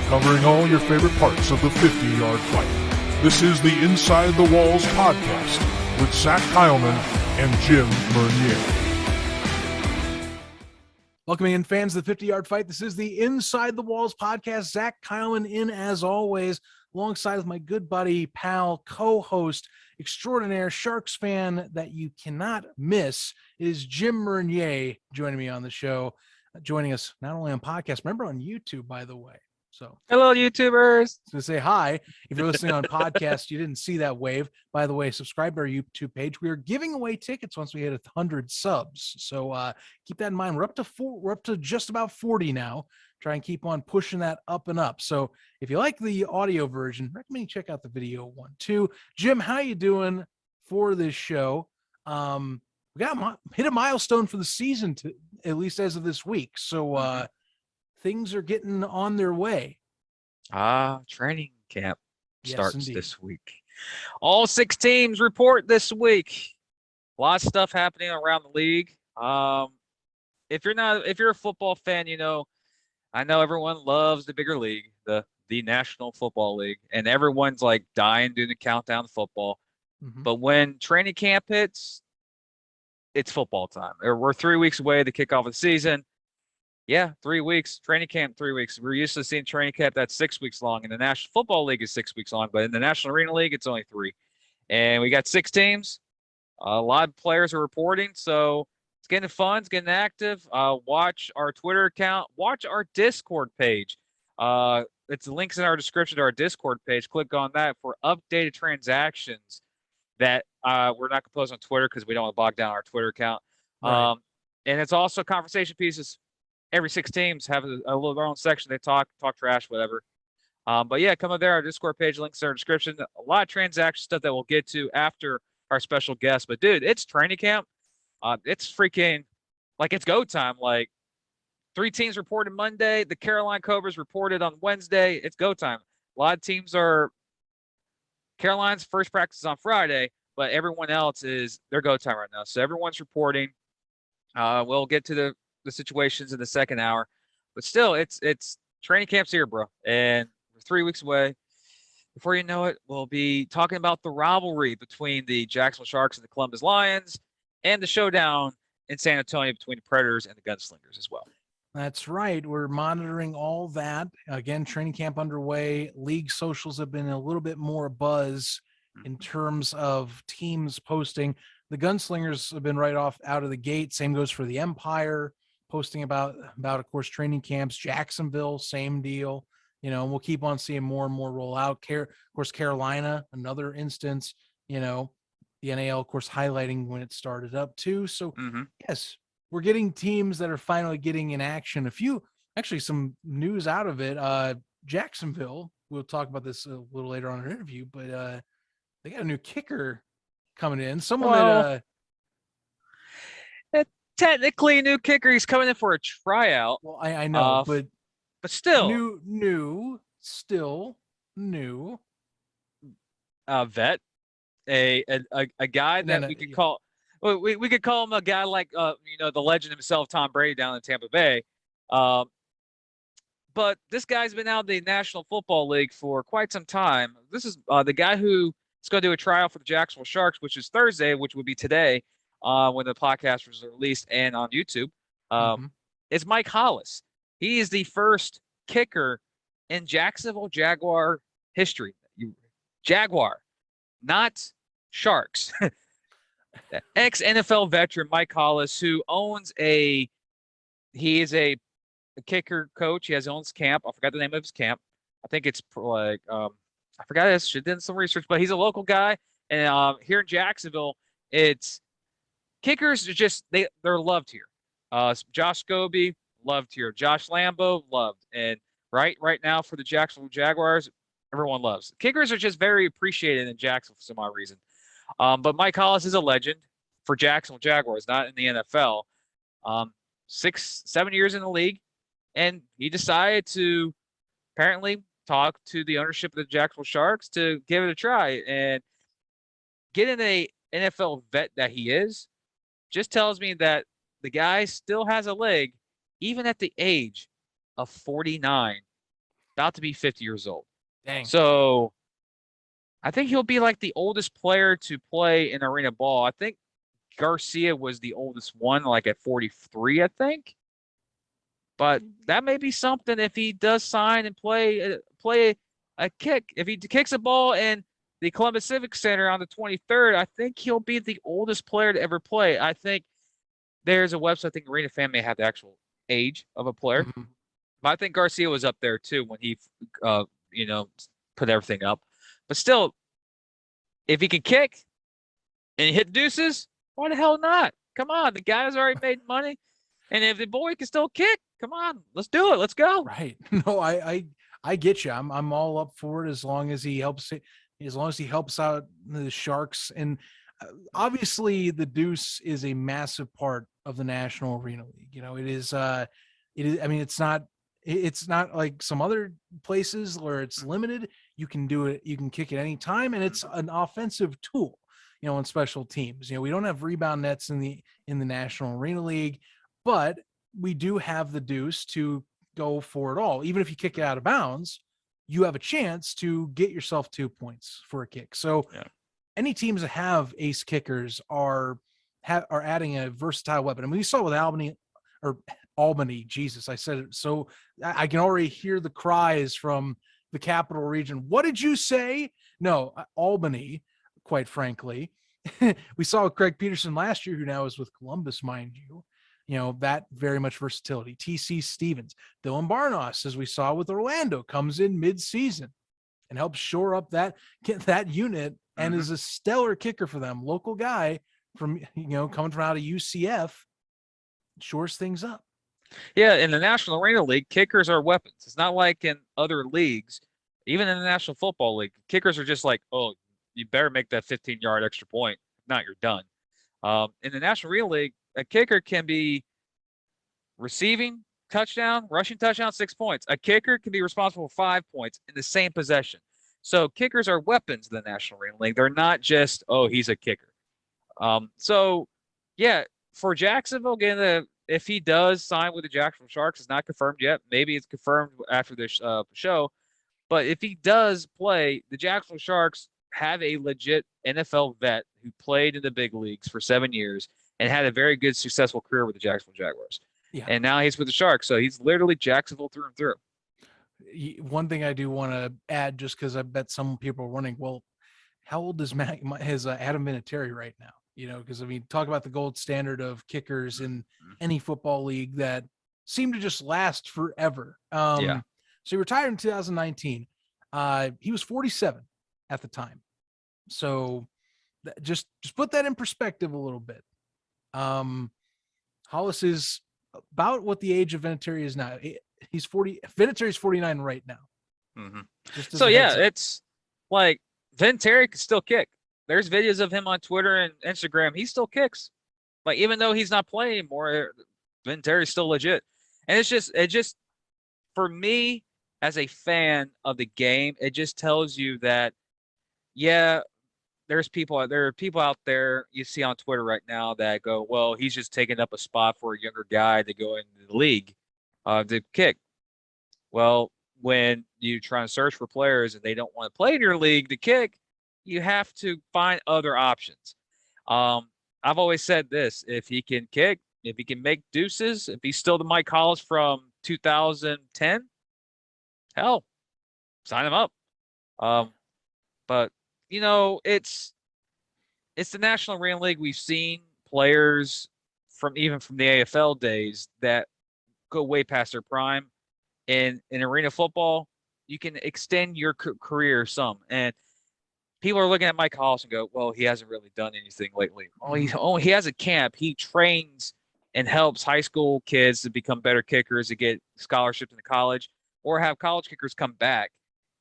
covering all your favorite parts of the 50-yard fight. This is the Inside the Walls podcast with Zach Kyleman and Jim Meunier. Welcoming in fans of the 50-yard fight. This is the Inside the Walls podcast. Zach Kyleman in as always, alongside with my good buddy, pal, co-host, extraordinaire Sharks fan that you cannot miss. It is Jim Meunier joining me on the show, joining us not only on podcast, remember on YouTube, by the way. So hello, YouTubers. To say hi. If you're listening on podcast, you didn't see that wave. By the way, subscribe to our YouTube page. We are giving away tickets once we hit 100 subs. So keep that in mind. We're up to just about 40 now. Try and keep on pushing that up and up. So if you like the audio version, recommend you check out the video one too. Jim, how you doing for this show? We got hit a milestone for the season, to at least as of this week. So things are getting on their way. Training camp starts indeed. This week. All 6 teams report this week. A lot of stuff happening around the league. If you're a football fan, I know everyone loves the bigger league, the National Football League, and everyone's like dying doing the countdown to football. Mm-hmm. But when training camp hits, it's football time. We're 3 weeks away to kick off the season. Yeah, 3 weeks. Training camp, 3 weeks. We're used to seeing training camp that's 6 weeks long. In the National Football League is 6 weeks long, but in the National Arena League, it's only 3. And we got 6 teams. A lot of players are reporting, so it's getting fun. It's getting active. Watch our Twitter account. Watch our Discord page. It's links in our description to our Discord page. Click on that for updated transactions that we're not going to post on Twitter because we don't want to bog down our Twitter account. Right. And it's also conversation pieces. Every 6 teams have a little their own section. They talk trash, whatever. But yeah, come up there. Our Discord page, links in our description. A lot of transaction stuff that we'll get to after our special guest. But dude, it's training camp. It's freaking like it's go time. Like 3 teams reported Monday. The Carolina Cobras reported on Wednesday. It's go time. A lot of teams are. Carolina's first practice is on Friday, but everyone else is their go time right now. So everyone's reporting. We'll get to the situations in the second hour, but still it's training camp's here, bro, and we're 3 weeks away. Before you know it, we'll be talking about the rivalry between the Jacksonville Sharks and the Columbus Lions and the showdown in San Antonio between the Predators and the Gunslingers as well. That's right. We're monitoring all that. Again, training camp underway. League socials have been a little bit more buzz in terms of teams posting. The Gunslingers have been right off out of the gate. Same goes for the Empire, posting about of course training camps. Jacksonville, same deal. And we'll keep on seeing more and more roll out. Of course, Carolina, another instance. The NAL, of course, highlighting when it started up too. So yes, we're getting teams that are finally getting in action. Some news out of it. Jacksonville. We'll talk about this a little later on in our interview, but they got a new kicker coming in. Technically a new kicker. He's coming in for a tryout. Well, I know, but still still new. Vet, a guy that we could call. We could call him a guy like the legend himself, Tom Brady, down in Tampa Bay. But this guy's been out of the National Football League for quite some time. This is the guy who is going to do a tryout for the Jacksonville Sharks, which is Thursday, which would be today. When the podcast was released and on YouTube, is Mike Hollis. He is the first kicker in Jacksonville Jaguar history. Jaguar, not Sharks. Ex-NFL veteran Mike Hollis, who he is a kicker coach. He has his own camp. I forgot the name of his camp. I think it's I forgot this. Should have done some research, but he's a local guy. And here in Jacksonville, it's kickers are just they're loved here. Josh Scobie, loved here. Josh Lambo, loved. And right now for the Jacksonville Jaguars, everyone loves. Kickers are just very appreciated in Jacksonville for some odd reason. But Mike Hollis is a legend for Jacksonville Jaguars, not in the NFL. 6-7 years in the league, and he decided to apparently talk to the ownership of the Jacksonville Sharks to give it a try. And getting a NFL vet that he is just tells me that the guy still has a leg, even at the age of 49. about to be 50 years old. Dang. So I think he'll be like the oldest player to play in arena ball. I think Garcia was the oldest one, like at 43, I think. But that may be something if he does sign and play a kick. If he kicks a ball in the Columbus Civic Center on the 23rd, I think he'll be the oldest player to ever play. I think there's a website, I think Arena Fan may have the actual age of a player. Mm-hmm. But I think Garcia was up there too when he, put everything up. But still, if he can kick and hit deuces, why the hell not? Come on, the guy's already made money. And if the boy can still kick, come on, let's do it. Let's go. Right. No, I get you. I'm all up for it as long as he helps out the Sharks. And obviously the deuce is a massive part of the National Arena League. It is, I mean, it's not like some other places where it's limited. You can do it. You can kick it anytime. And it's an offensive tool, in special teams. We don't have rebound nets in the National Arena League, but we do have the deuce to go for it all. Even if you kick it out of bounds, you have a chance to get yourself 2 points for a kick. So any teams that have ace kickers are adding a versatile weapon. I mean, we saw with Albany, Jesus, I said it. So I can already hear the cries from the capital region. What did you say? No, Albany, quite frankly. We saw with Craig Peterson last year, who now is with Columbus, mind you. That very much versatility. TC Stevens, Dylan Barnos, as we saw with Orlando, comes in mid-season and helps shore up that unit and is a stellar kicker for them. Local guy from, coming from out of UCF, shores things up. Yeah, in the National Arena League, kickers are weapons. It's not like in other leagues, even in the National Football League, kickers are just like, oh, you better make that 15-yard extra point. If not, you're done. In the National Arena League, a kicker can be receiving touchdown, rushing touchdown, 6 points. A kicker can be responsible for 5 points in the same possession. So kickers are weapons in the National Arena League. They're not just, oh, he's a kicker. So, yeah, for Jacksonville, if he does sign with the Jacksonville Sharks, it's not confirmed yet. Maybe it's confirmed after this show. But if he does play, the Jacksonville Sharks have a legit NFL vet who played in the big leagues for 7 years and had a very good, successful career with the Jacksonville Jaguars. Yeah. And now he's with the Sharks. So he's literally Jacksonville through and through. One thing I do want to add, just because I bet some people are wondering, well, how old is Adam Vinatieri right now? Because, I mean, talk about the gold standard of kickers in any football league that seem to just last forever. So he retired in 2019. He was 47 at the time. So just put that in perspective a little bit. Hollis is about what the age of Vinatieri is now. He's 40. Vinatieri's 49 right now. Mm-hmm. So it's like Vinatieri can still kick. There's videos of him on Twitter and Instagram. He still kicks. Like, even though he's not playing anymore, Vinatieri's still legit. And it just for me as a fan of the game, it just tells you that, yeah, there are people out there you see on Twitter right now that go, well, he's just taking up a spot for a younger guy to go into the league to kick. Well, when you try and search for players and they don't want to play in your league to kick, you have to find other options. I've always said this: if he can kick, if he can make deuces, if he's still the Mike Hollis from 2010, hell, sign him up. But it's the National Arena League. We've seen players from the AFL days that go way past their prime. In arena football, you can extend your career some. And people are looking at Mike Hollis and go, well, he hasn't really done anything lately. He has a camp. He trains and helps high school kids to become better kickers, to get scholarships into college, or have college kickers come back,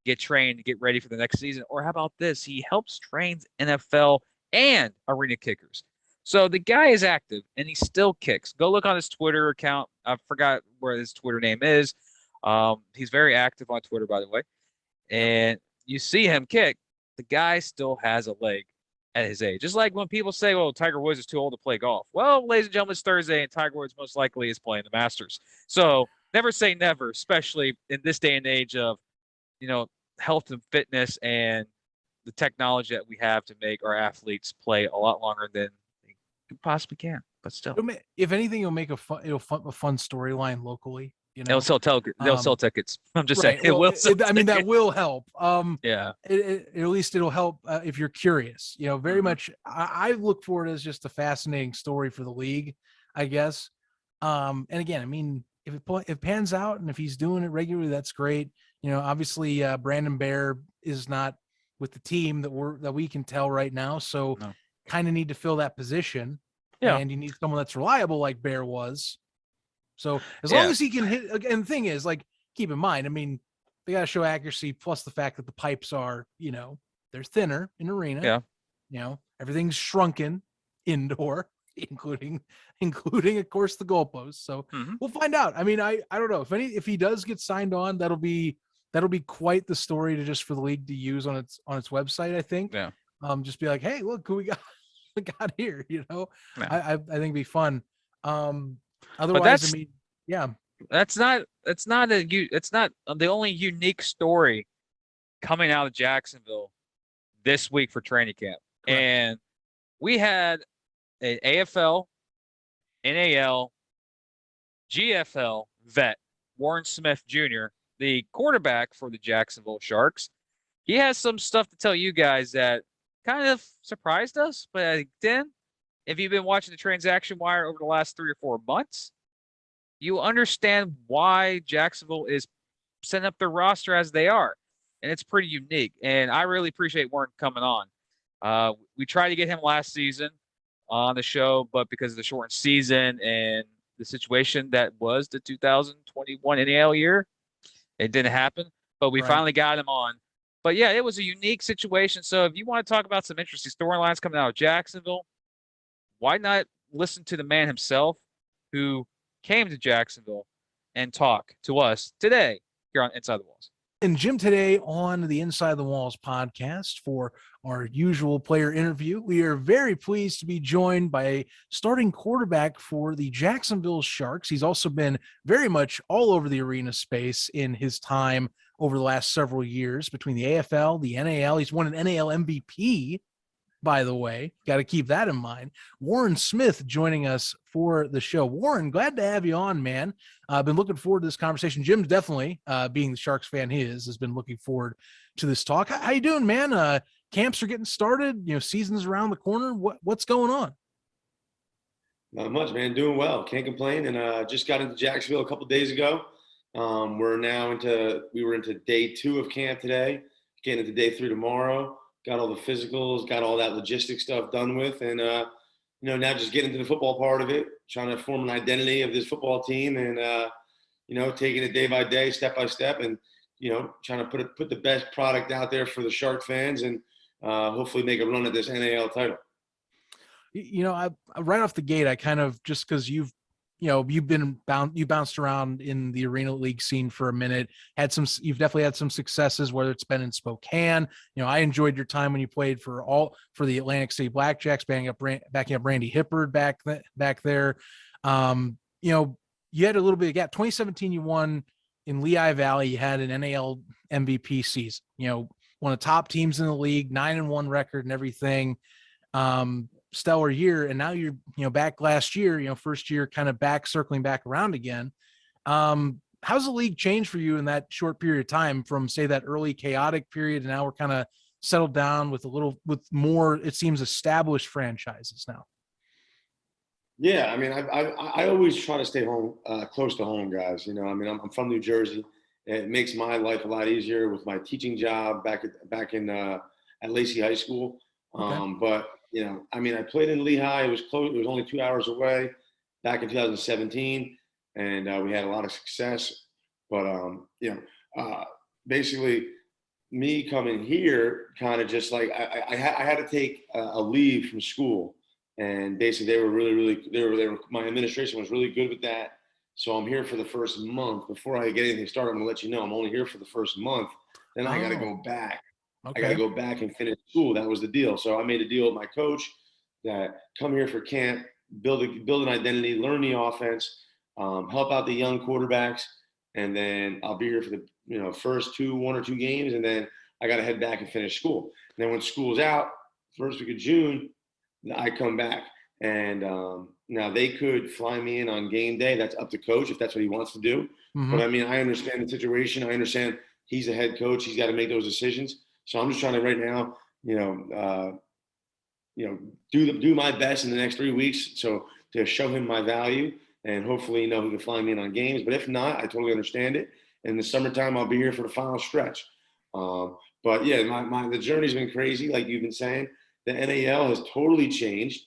get trained, get ready for the next season. Or how about this? He helps train NFL and arena kickers. So the guy is active and he still kicks. Go look on his Twitter account. I forgot where his Twitter name is. He's very active on Twitter, by the way. And you see him kick. The guy still has a leg at his age. Just like when people say, well, Tiger Woods is too old to play golf. Well, ladies and gentlemen, it's Thursday, and Tiger Woods most likely is playing the Masters. So never say never, especially in this day and age of, health and fitness and the technology that we have to make our athletes play a lot longer than they possibly can. But still, if anything, it'll make a fun storyline locally. they'll sell tickets. I'm just saying right. it will. I mean, that will help. Yeah. At least it'll help if you're curious. Very much. I look for it as just a fascinating story for the league, I guess. And again, I mean, if it pans out and if he's doing it regularly, that's great. Obviously, Brandon Bear is not with the team that we can tell right now, so kind of need to fill that position. Yeah. And you need someone that's reliable like Bear was. So as long as he can hit, and the thing is, like, keep in mind, I mean, they got to show accuracy, plus the fact that the pipes are, they're thinner in arena. Yeah. Everything's shrunken indoor, including of course the goalposts. So we'll find out. I mean, I don't know if he does get signed on, that'll be quite the story for the league to use on its website, I think. Yeah. Just be like, hey, look who we got here. I think it'd be fun. Otherwise, I mean, yeah, it's not the only unique story coming out of Jacksonville this week for training camp. Correct. And we had an AFL, NAL, GFL vet, Warren Smith Jr., the quarterback for the Jacksonville Sharks. He has some stuff to tell you guys that kind of surprised us, but then if you've been watching the transaction wire over the last 3 or 4 months, you understand why Jacksonville is setting up their roster as they are. And it's pretty unique. And I really appreciate Warren coming on. We tried to get him last season on the show, but because of the shortened season and the situation that was the 2021 NAL year, it didn't happen. But we finally got him on. But yeah, it was a unique situation. So if you want to talk about some interesting storylines coming out of Jacksonville, why not listen to the man himself who came to Jacksonville and talk to us today here on Inside the Walls. And Jim, today on the Inside the Walls podcast for our usual player interview, we are very pleased to be joined by a starting quarterback for the Jacksonville Sharks. He's also been very much all over the arena space in his time over the last several years between the AFL, the NAL. He's won an NAL MVP, by the way. Got to keep that in mind. Warren Smith joining us for the show. Warren, glad to have you on, man. I've been looking forward to this conversation. Jim's definitely, being the Sharks fan he has been looking forward to this talk. How you doing, man? Camps are getting started. Season's around the corner. What's going on? Not much, man. Doing well. Can't complain. And just got into Jacksonville a couple days ago. We were into day 2 of camp today, getting into day 3 tomorrow. Got all the physicals, got all that logistic stuff done with. And, now just getting into the football part of it, trying to form an identity of this football team and, taking it day by day, step by step, and, trying to put the best product out there for the Shark fans and hopefully make a run at this NAL title. I right off the gate, I kind of, just because you bounced around in the arena league scene for a minute, you've definitely had some successes, whether it's been in Spokane. I enjoyed your time when you played for the Atlantic City Blackjacks, backing up Randy Hippard back there. You had a little bit of gap. 2017, you won in Lehigh Valley. You had an NAL MVP season, one of the top teams in the league, 9-1 record and everything. Stellar year, and now you're back last year, first year kind of back, circling back around again. How's the league changed for you in that short period of time from, say, that early chaotic period, and now we're kind of settled down with more, it seems, established franchises now? Yeah, I mean, I always try to stay home, close to home, guys. I'm from New Jersey. It makes my life a lot easier with my teaching job back at Lacey High School. Okay. But I played in Lehigh. It was close. It was only 2 hours away back in 2017, and we had a lot of success. But, basically me coming here kind of just like I had to take a leave from school, and basically they were my administration was really good with that. So I'm here for the first month. Before I get anything started, I'm gonna let you know I'm only here for the first month. Then I got to go back. Okay. I got to go back and finish school. That was the deal. So I made a deal with my coach that come here for camp, build an identity, learn the offense, help out the young quarterbacks, and then I'll be here for the first 1 or 2 games, and then I got to head back and finish school. And then when school's out, first week of June, I come back. And now they could fly me in on game day. That's up to coach if that's what he wants to do. Mhm. But I mean, I understand the situation. I understand he's a head coach. He's got to make those decisions. So I'm just trying to right now, do my best in the next 3 weeks. So to show him my value, and hopefully, he can fly me in on games. But if not, I totally understand it. In the summertime, I'll be here for the final stretch. But yeah, the journey's been crazy, like you've been saying. The NAL has totally changed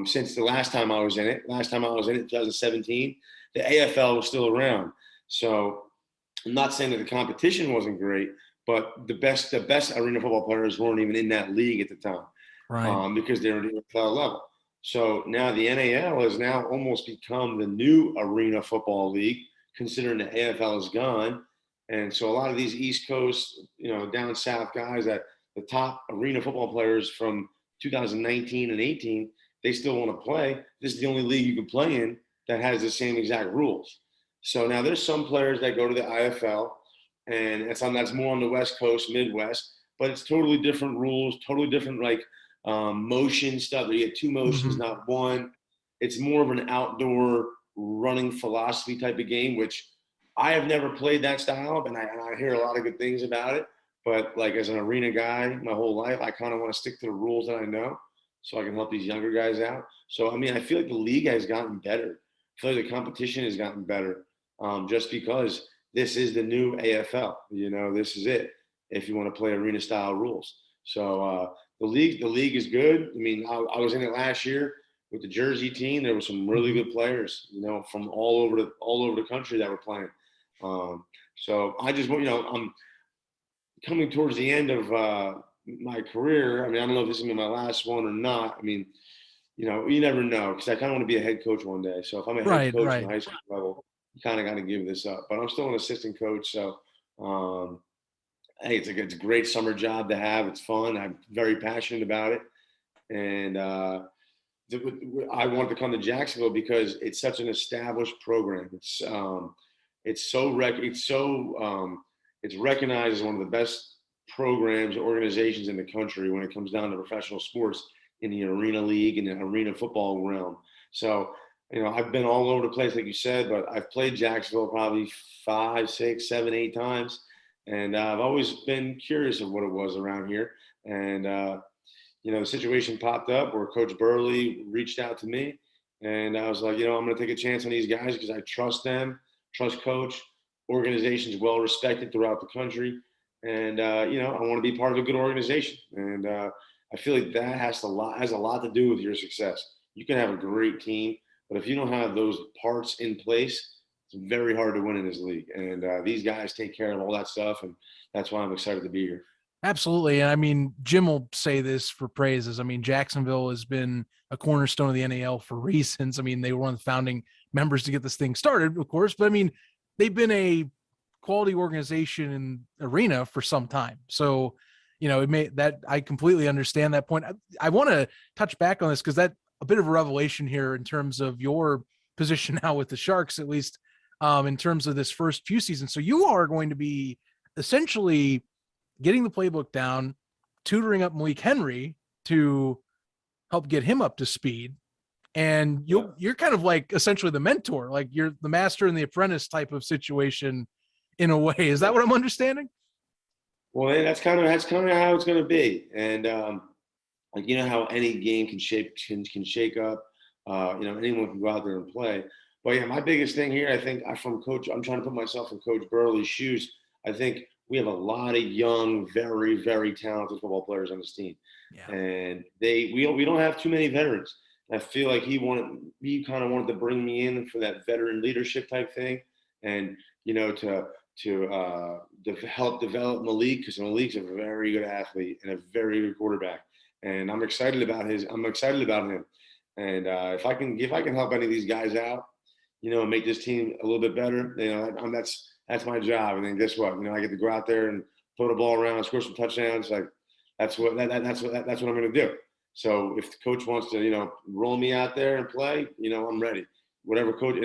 since the last time I was in it. Last time I was in it, 2017, the AFL was still around. So I'm not saying that the competition wasn't great, but the best arena football players weren't even in that league at the time, Right. because they were at the AFL level. So now the NAL has now almost become the new arena football league, considering the AFL is gone. And so a lot of these East Coast, down south guys, that the top arena football players from 2019 and 18, they still want to play. This is the only league you can play in that has the same exact rules. So now there's some players that go to the IFL, and that's more on the West Coast, Midwest, but it's totally different rules, totally different motion stuff. You get 2 motions, Mhm. not 1. It's more of an outdoor running philosophy type of game, which I have never played that style, and I hear a lot of good things about it. But like as an arena guy my whole life, I kind of want to stick to the rules that I know so I can help these younger guys out. So, I mean, I feel like the league has gotten better. I feel like the competition has gotten better just because this is the new AFL. This is it if you want to play arena style rules. So the league is good. I mean, I was in it last year with the Jersey team. There were some really good players, from all over the country that were playing. So I just, I'm coming towards the end of my career. I mean, I don't know if this is gonna be my last one or not. I mean, you never know, because I kind of want to be a head coach one day. So if I'm a head Right. coach in Right. the high school level, you kind of got to give this up. But I'm still an assistant coach, so hey, it's a great summer job to have. It's fun. I'm very passionate about it, and I wanted to come to Jacksonville because it's such an established program. It's recognized as one of the best programs, organizations in the country when it comes down to professional sports in the arena league and the arena football realm. So, I've been all over the place, like you said, but I've played Jacksonville probably 5, 6, 7, 8 times. And I've always been curious of what it was around here. And, the situation popped up where Coach Burley reached out to me. And I was like, I'm going to take a chance on these guys because I trust them, trust Coach. Organization's well respected throughout the country. And, I want to be part of a good organization. And I feel like that has a lot to do with your success. You can have a great team, but if you don't have those parts in place, it's very hard to win in this league. And these guys take care of all that stuff. And that's why I'm excited to be here. Absolutely. And I mean, Jim will say this for praises. I mean, Jacksonville has been a cornerstone of the NAL for reasons. I mean, they were one of the founding members to get this thing started, of course, but I mean, they've been a quality organization in arena for some time. So, I completely understand that point. I want to touch back on this because that's a bit of a revelation here in terms of your position now with the Sharks, at least in terms of this first few seasons. So you are going to be essentially getting the playbook down, tutoring up Malik Henry to help get him up to speed. And you're kind of like essentially the mentor, like you're the master and the apprentice type of situation in a way. Is that what I'm understanding? Well, that's kind of how it's going to be. And how any game can shake up. Anyone can go out there and play. But yeah, my biggest thing here, I think, I'm trying to put myself in Coach Burley's shoes. I think we have a lot of young, very, very talented football players on this team, and we don't have too many veterans. I feel like he kind of wanted to bring me in for that veteran leadership type thing, and to help develop Malik, because Malik's a very good athlete and a very good quarterback, and I'm excited about him. And if I can help any of these guys out, and make this team a little bit better, that's my job. And then guess what? I get to go out there and throw the ball around, score some touchdowns. Like that's what I'm going to do. So if the coach wants to, roll me out there and play, I'm ready. Whatever coach,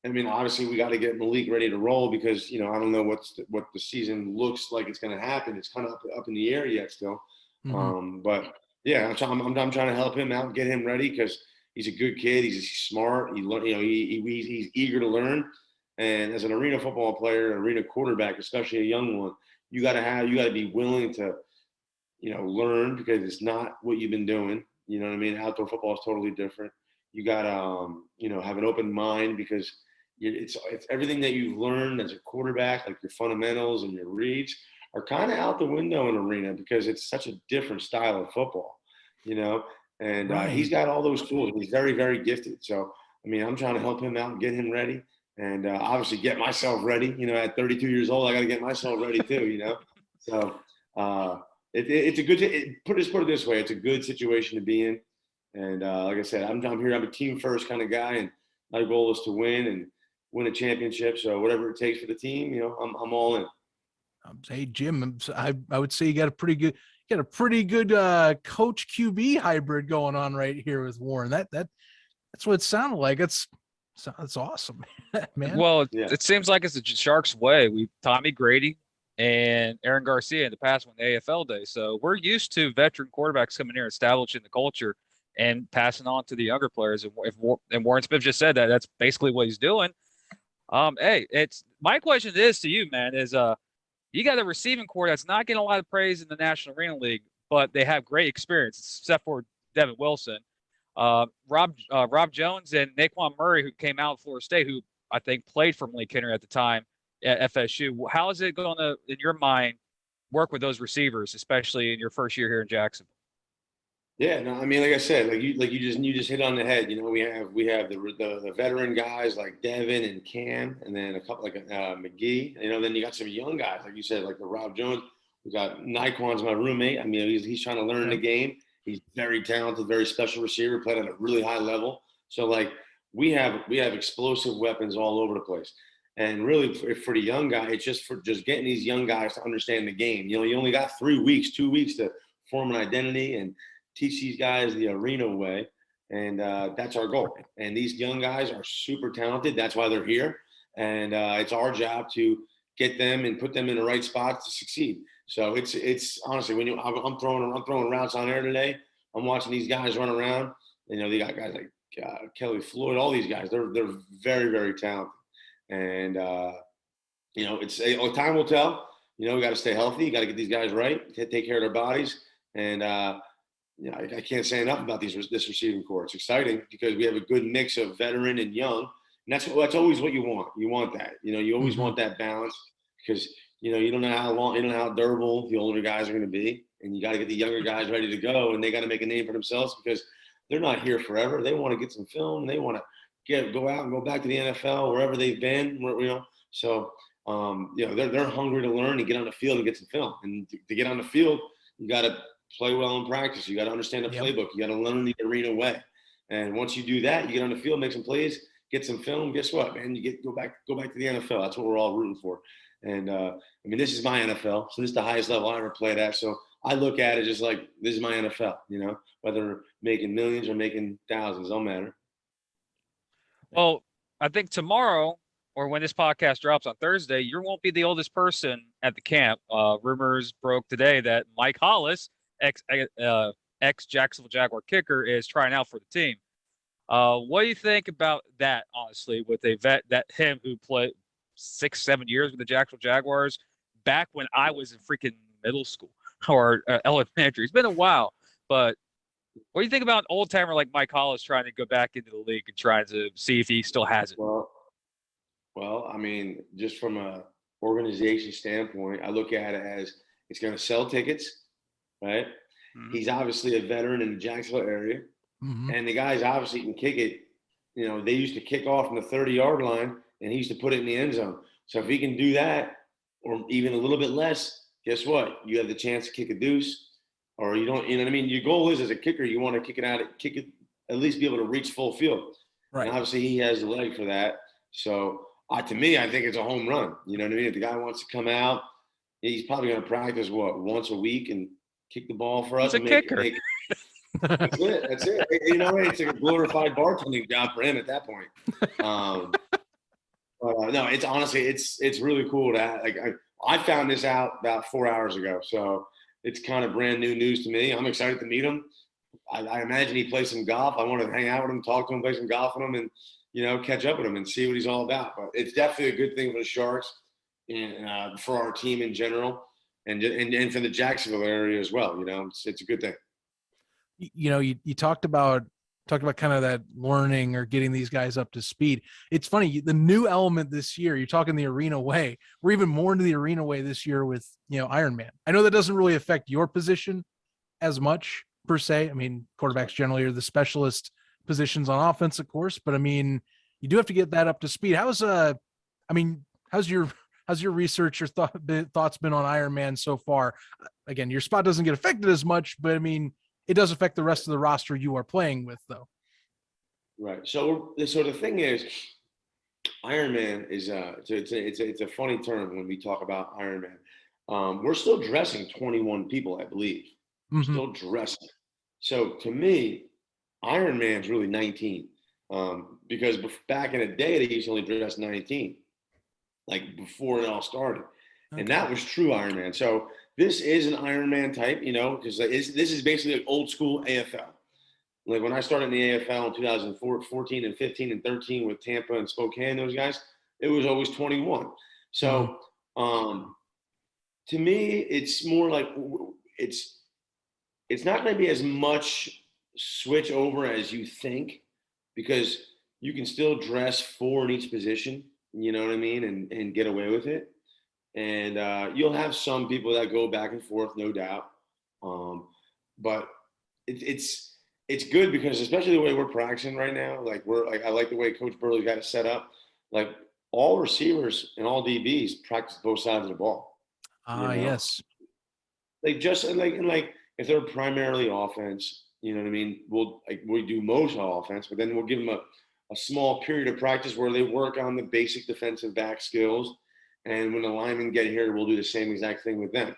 I mean, obviously we got to get Malik ready to roll because, I don't know what the season looks like it's going to happen. It's kind of up in the air yet still. But yeah, I'm trying to help him out and get him ready because he's a good kid. He's smart. He's eager to learn. And as an arena football player, arena quarterback, especially a young one, you got to be willing to, learn because it's not what you've been doing. You know what I mean? Outdoor football is totally different. You got to, have an open mind because it's everything that you've learned as a quarterback, like your fundamentals and your reads, are kind of out the window in arena because it's such a different style of football, and he's got all those tools. He's very, very gifted. So, I mean, I'm trying to help him out and get him ready and obviously get myself ready. At 32 years old, I got to get myself ready too, So it's a good – put it this way. It's a good situation to be in. And like I said, I'm here. I'm a team first kind of guy, and my goal is to win a championship. So whatever it takes for the team, I'm all in. Hey, Jim, I would say you got a pretty good coach QB hybrid going on right here with Warren. That's what it sounded like. It's awesome, man. Well, it seems like it's the Sharks' way. Tommy Grady and Aaron Garcia in the past won the AFL day. So we're used to veteran quarterbacks coming here, establishing the culture and passing on to the younger players. And Warren Smith just said that's basically what he's doing. Hey, my question is to you, man, is you got a receiving core that's not getting a lot of praise in the National Arena League, but they have great experience, except for Devin Wilson. Rob Jones and Naquan Murray, who came out of Florida State, who I think played for Malik Henry at the time at FSU. How is it going to, in your mind, work with those receivers, especially in your first year here in Jacksonville? Yeah, no, I mean, like I said, you just hit on the head. We have the veteran guys like Devin and Cam, and then a couple like McGee. Then you got some young guys, like you said, like the Rob Jones. We got Naquan's my roommate. I mean, he's trying to learn the game. He's very talented, very special receiver, played at a really high level. So we have explosive weapons all over the place. And really, for the young guy, it's just getting these young guys to understand the game. You only got 2 weeks to form an identity and teach these guys the arena way, and that's our goal. And these young guys are super talented. That's why they're here, and it's our job to get them and put them in the right spots to succeed. So it's honestly, when I'm throwing routes on air today, I'm watching these guys run around. They got guys like Kelly Floyd, all these guys. They're very, very talented, and time will tell. We got to stay healthy. You got to get these guys right, take care of their bodies, and I can't say enough about this receiving core. It's exciting because we have a good mix of veteran and young, and that's always what you want. You want that. You always want that balance because you don't know how durable the older guys are going to be, and you got to get the younger guys ready to go, and they got to make a name for themselves because they're not here forever. They want to get some film. They want to go out and go back to the NFL wherever they've been. So they're hungry to learn and get on the field and get some film. And to get on the field, you got to play well in practice. You got to understand the playbook. You got to learn the arena way. And once you do that, you get on the field, make some plays, get some film. Guess what, man? You go back to the NFL. That's what we're all rooting for. And this is my NFL, so this is the highest level I ever played at. So I look at it just like this is my NFL. Whether making millions or making thousands, don't matter. Well, I think tomorrow, or when this podcast drops on Thursday, you won't be the oldest person at the camp. Rumors broke today that Mike Hollis, ex Jacksonville Jaguar kicker, is trying out for the team. What do you think about that, honestly, with a vet him who played 6-7 years with the Jacksonville Jaguars back when I was in freaking middle school or elementary? It's been a while, but what do you think about an old timer like Mike Hollis trying to go back into the league and trying to see if he still has it? Well, I mean, just from a organization standpoint, I look at it as it's going to sell tickets, right? Mm-hmm. He's obviously a veteran in the Jacksonville area, and the guys obviously can kick it. They used to kick off from the 30-yard line, and he used to put it in the end zone. So if he can do that, or even a little bit less, guess what? You have the chance to kick a deuce, or you don't. You know what I mean? Your goal is, as a kicker, you want to kick it, at least be able to reach full field. Right. And obviously, he has the leg for that. So to me, I think it's a home run. You know what I mean? If the guy wants to come out, he's probably going to practice once a week and kick the ball for us. He's a kicker. That's it. It's like a glorified bartending job for him at that point. No, it's honestly, it's really cool to like. I found this out about 4 hours ago, so it's kind of brand new news to me. I'm excited to meet him. I imagine he plays some golf. I want to hang out with him, talk to him, play some golf with him, and catch up with him and see what he's all about. But it's definitely a good thing for the Sharks and for our team in general, and for the Jacksonville area as well. It's a good thing. You talked about kind of that learning or getting these guys up to speed. It's funny, the new element this year, you're talking the arena way. We're even more into the arena way this year with, Ironman. I know that doesn't really affect your position as much per se. I mean, quarterbacks generally are the specialist positions on offense, of course, but I mean, you do have to get that up to speed. How's your research or thoughts been on Ironman so far? Again, your spot doesn't get affected as much, but I mean, it does affect the rest of the roster you are playing with, though. Right. So the thing is, Ironman is it's a funny term when we talk about Ironman. We're still dressing 21 people, I believe. We're still dressing. So to me, Ironman's really 19, because back in the day they used to only dress 19, like before it all started, and that was true Ironman. So this is an Ironman type, because this is basically like old school AFL. Like when I started in the AFL in 2014 and 15 and 13 with Tampa and Spokane, those guys, it was always 21. So to me, it's more like it's not going to be as much switch over as you think, because you can still dress 4 in each position, you know what I mean, and get away with it. And you'll have some people that go back and forth, no doubt. But it's good because, especially the way we're practicing right now, I like the way Coach Burley's got it set up. Like all receivers and all DBs practice both sides of the ball. Yes. Like just like if they're primarily offense, you know what I mean? We do most offense, but then we'll give them a small period of practice where they work on the basic defensive back skills. And when the linemen get here, we'll do the same exact thing with them.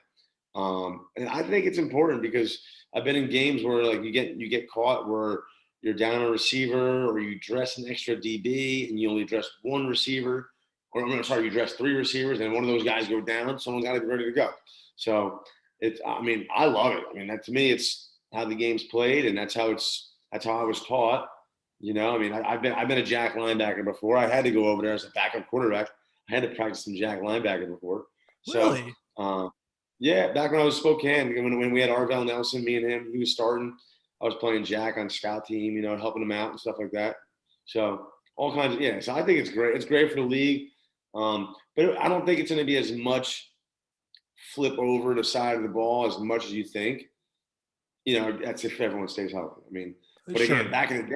And I think it's important because I've been in games where like you get caught where you're down a receiver, or you dress an extra DB and you only dress one receiver, you dress 3 receivers and one of those guys go down. Someone's got to be ready to go. So I love it. I mean, to me, it's how the game's played, and that's how I was taught. I've been a jack linebacker before. I had to go over there as a backup quarterback. I had to practice some jack linebacker before. Really? So, yeah, back when I was Spokane, when we had Arvell Nelson, me and him, he was starting. I was playing jack on scout team, helping him out and stuff like that. So all kinds of, so I think it's great. It's great for the league. But I don't think it's going to be as much flip over the side of the ball as much as you think. That's if everyone stays healthy. I mean, but again, back in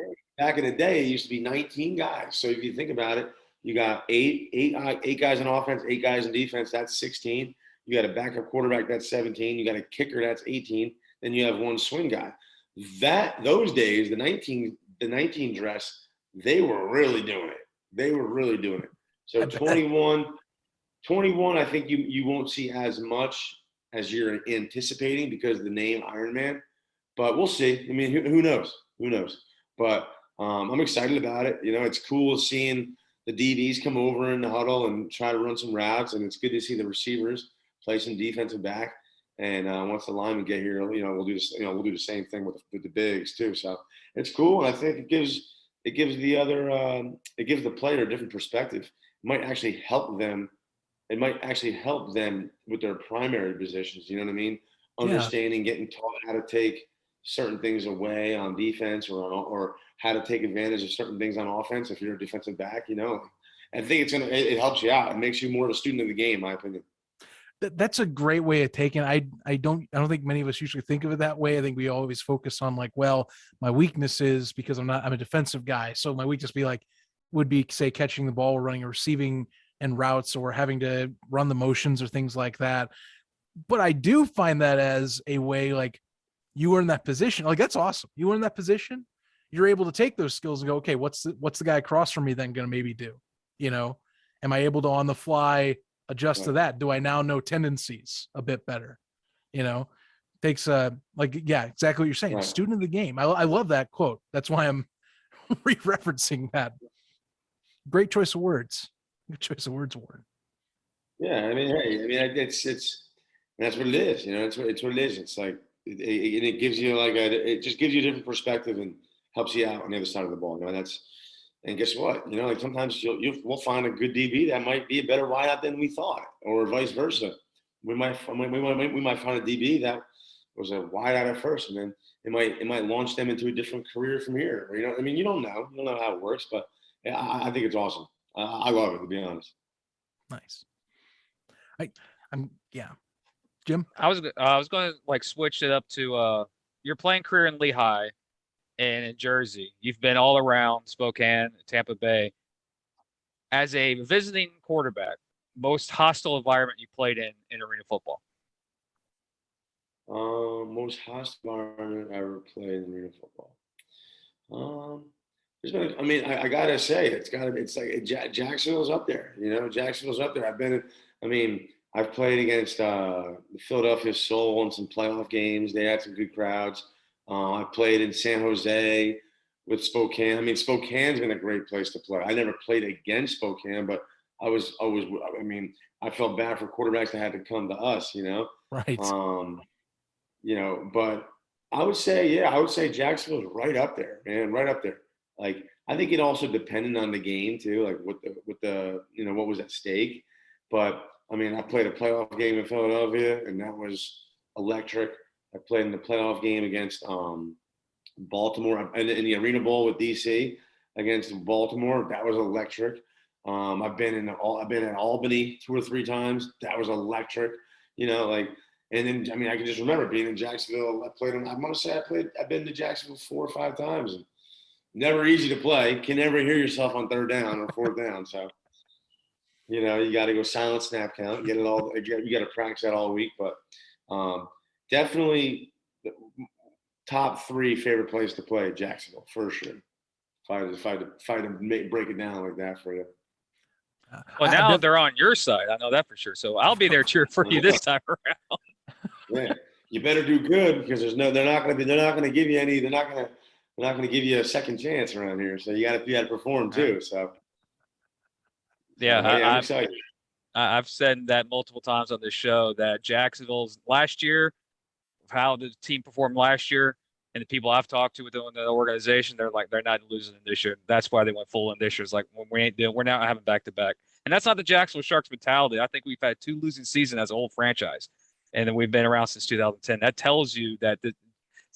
the day, it used to be 19 guys. So if you think about it, you got eight guys in offense, 8 guys in defense. That's 16. You got a backup quarterback. That's 17. You got a kicker. That's 18. Then you have one swing guy. Those days, the 19 dress, they were really doing it. So 21, I think you won't see as much as you're anticipating because of the name Ironman. But we'll see. I mean, who knows? But I'm excited about it. It's cool seeing the DBs come over in the huddle and try to run some routes, and it's good to see the receivers play some defensive back. And once the linemen get here, we'll do this. We'll do the same thing with the bigs too. So it's cool, and I think it gives the player a different perspective. It might actually help them. It might actually help them with their primary positions. You know what I mean? Understanding, getting taught how to take certain things away on defense, or how to take advantage of certain things on offense. If you're a defensive back, I think it helps you out. It makes you more of a student of the game, in my opinion. That's a great way of taking it. I don't think many of us usually think of it that way. I think we always focus on like, well, my weakness is because I'm a defensive guy. So my weakness would be say catching the ball, running or receiving and routes, or having to run the motions or things like that. But I do find that as a way, like, you were in that position. Like, that's awesome. You were in that position. You're able to take those skills and go, okay, what's the guy across from me then going to maybe do? Am I able to on the fly adjust to that? Do I now know tendencies a bit better? Takes exactly what you're saying. Right. Student of the game. I love that quote. That's why I'm re-referencing that. Great choice of words. Good choice of words, Warren. Yeah, I mean, hey, I mean, it's that's what it is. You know, it's what it is. It's like it gives you it just gives you a different perspective and helps you out on the other side of the ball. You know, and guess what? You know, like sometimes we'll find a good DB that might be a better wideout than we thought, or vice versa. We might find a DB that was a wideout at first, and then it might launch them into a different career from here. You know, I mean, you don't know how it works, but yeah, I think it's awesome. I love it, to be honest. Nice. Yeah. Jim? I was going to like switch it up to your playing career in Lehigh and in Jersey. You've been all around Spokane, Tampa Bay. As a visiting quarterback, most hostile environment you played in arena football? Most hostile environment I ever played in arena football. There's been, I mean, I gotta say, it's like Jacksonville's up there. You know, Jacksonville's up there. I've played against the Philadelphia Soul in some playoff games. They had some good crowds. I've played in San Jose with Spokane. I mean, Spokane's been a great place to play. I never played against Spokane, but I felt bad for quarterbacks that had to come to us, you know? Right. You know, but I would say Jacksonville's right up there, man, right up there. Like, I think it also depended on the game too, like what was at stake. But I mean, I played a playoff game in Philadelphia, and that was electric. I played in the playoff game against Baltimore in the Arena Bowl with DC against Baltimore. That was electric. I've been at Albany 2 or 3 times. That was electric. You know, like, and then I mean, I can just remember being in Jacksonville. I've been to Jacksonville 4 or 5 times. And never easy to play. Can never hear yourself on 3rd down or 4th down. So, you know, you got to go silent snap count, get it all. You got to practice that all week. But definitely top 3 favorite place to play, Jacksonville for sure. If I had to break it down like that for you. Well, now they're on your side. I know that for sure. So I'll be there cheering for you this time around. Yeah, you better do good because they're not going to give you any. They're not going to give you a second chance around here. So you got to perform too. So yeah, I'm excited. I've said that multiple times on this show that Jacksonville's last year, how the team performed last year, and the people I've talked to within the organization, they're not losing this year. That's why they went full in this year. It's like, we're now having back-to-back. And that's not the Jacksonville Sharks mentality. I think we've had 2 losing seasons as a whole franchise, and then we've been around since 2010. That tells you that it's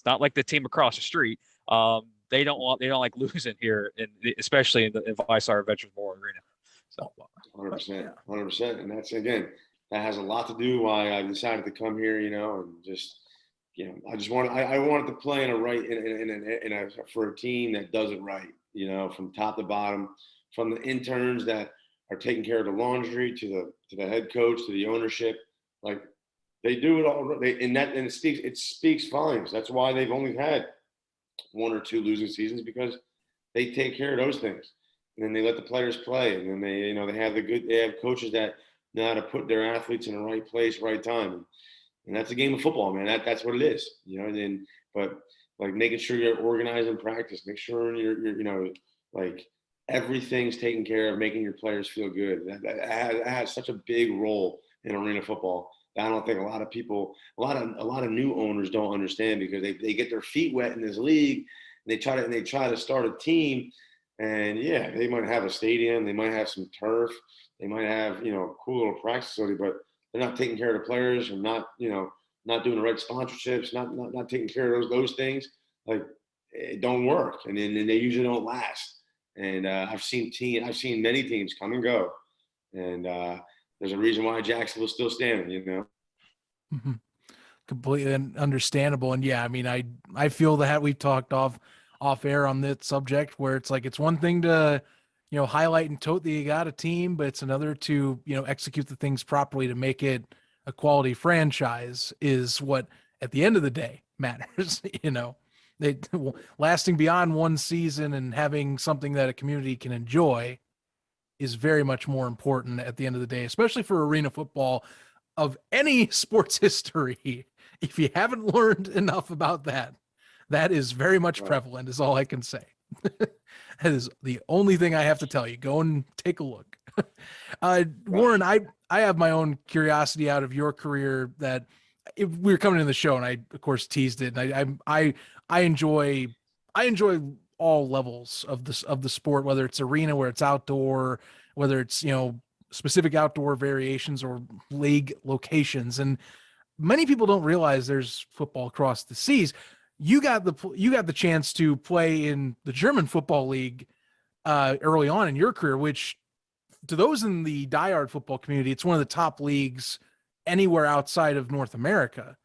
not like the team across the street. They don't like losing here, especially in Visar Veterans Memorial Arena. So 100%. And that's, again, that has a lot to do why I decided to come here, you know, and just, you know, I wanted to play for a team that does it right, you know, from top to bottom, from the interns that are taking care of the laundry to the head coach to the ownership. Like, they do it all, and it speaks volumes. That's why they've only had 1 or 2 losing seasons, because they take care of those things, and then they let the players play, and then they have coaches that know how to put their athletes in the right place, right time. And that's a game of football, man. That's what it is, you know. But like making sure you're organized in practice, make sure you're you know, like everything's taken care of, making your players feel good. That has such a big role in arena football. I don't think a lot of new owners don't understand, because they get their feet wet in this league, and they try to start a team, and yeah, they might have a stadium, they might have some turf, they might have, you know, a cool little practice facility, but they're not taking care of the players, or not doing the right sponsorships, not taking care of those things. Like, it don't work, and then they usually don't last. And I've seen many teams come and go, and there's a reason why Jacksonville's still standing, you know. Mm-hmm. Completely understandable. And yeah, I mean, I feel that we've talked off air on this subject, where it's like, it's one thing to, you know, highlight and tote that you got a team, but it's another to, you know, execute the things properly to make it a quality franchise is what at the end of the day matters. You know, they lasting beyond one season and having something that a community can enjoy is very much more important at the end of the day, especially for arena football of any sports history. If you haven't learned enough about that, that is very much prevalent, is all I can say. That is the only thing I have to tell you. Go and take a look. Warren, I have my own curiosity out of your career that if we were coming in the show, and I of course teased it. And I enjoy all levels of the sport, whether it's arena, where it's outdoor, whether it's specific outdoor variations or league locations. And many people don't realize there's football across the seas. You got the chance to play in the German football league early on in your career, which to those in the diehard football community, it's one of the top leagues anywhere outside of North America.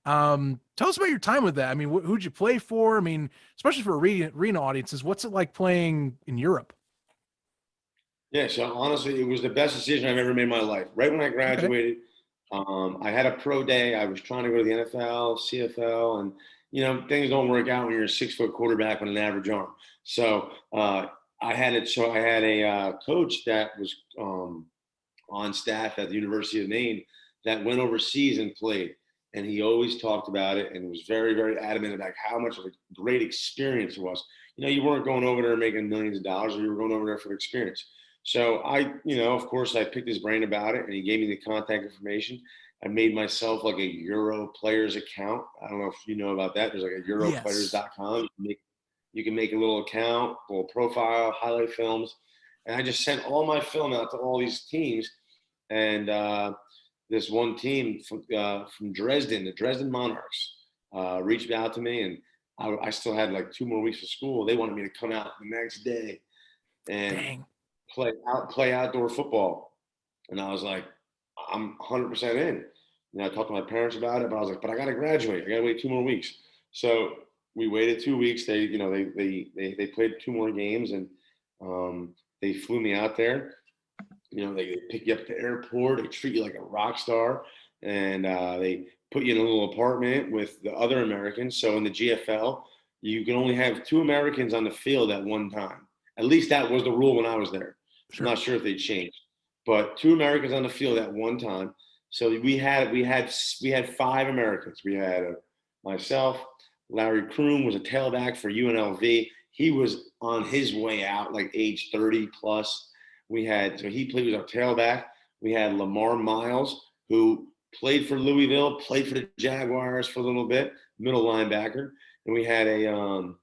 Tell us about your time with that. I mean, who'd you play for? I mean, especially for arena audiences, what's it like playing in Europe? Yeah, so honestly, it was the best decision I've ever made in my life. Right when I graduated, I had a pro day. I was trying to go to the NFL, CFL, and things don't work out when you're a 6-foot quarterback with an average arm. So I had a coach that was on staff at the University of Maine that went overseas and played. And he always talked about it and was very, very adamant about how much of a great experience it was. You weren't going over there making millions of dollars, you were going over there for the experience. So of course, I picked his brain about it, and he gave me the contact information. I made myself like a Euro Players account. I don't know if you know about that. There's like a europlayers.com. You can make a little account, a little profile, highlight films. And I just sent all my film out to all these teams. And this one team from Dresden, the Dresden Monarchs, reached out to me, and I still had like 2 more weeks of school. They wanted me to come out the next day and play outdoor football. And I was like, I'm 100% in. I talked to my parents about it, but I was like, but I got to graduate. I got to wait 2 more weeks. So we waited 2 weeks. They played 2 more games, and they flew me out there. They pick you up at the airport. They treat you like a rock star, and they put you in a little apartment with the other Americans. So in the GFL, you can only have 2 Americans on the field at one time. At least that was the rule when I was there. Sure. I'm not sure if they changed, but 2 Americans on the field at one time. So we had 5 Americans. We had myself. Larry Kroom was a tailback for UNLV. He was on his way out, like age 30 plus. He was our tailback. We had Lamar Miles, who played for Louisville, played for the Jaguars for a little bit, middle linebacker. And we had and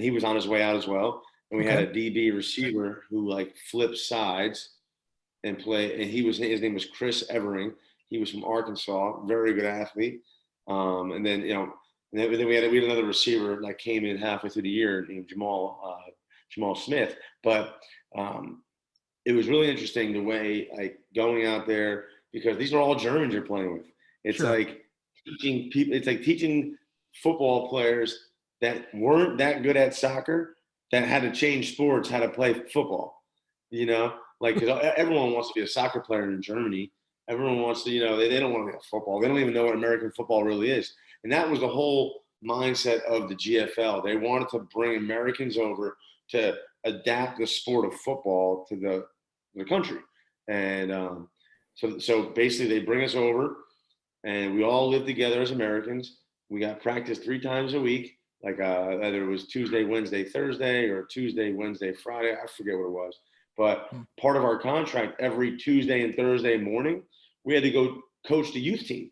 he was on his way out as well. And we had a DB receiver who like flipped sides and play. And his name was Chris Evering. He was from Arkansas, very good athlete. And then we had another receiver that came in halfway through the year named Jamal Smith. But it was really interesting the way like going out there, because these are all Germans you're playing with. It's like teaching people. It's like teaching football players that weren't that good at soccer that had to change sports how to play football. Cause everyone wants to be a soccer player in Germany. Everyone wants to, they don't want to be a football. They don't even know what American football really is. And that was the whole mindset of the GFL. They wanted to bring Americans over to adapt the sport of football to the country. And so basically they bring us over, and we all live together as Americans. We got practice 3 times a week, like either it was Tuesday, Wednesday, Thursday, or Tuesday, Wednesday, Friday. I forget what it was. But part of our contract, every Tuesday and Thursday morning, we had to go coach the youth team.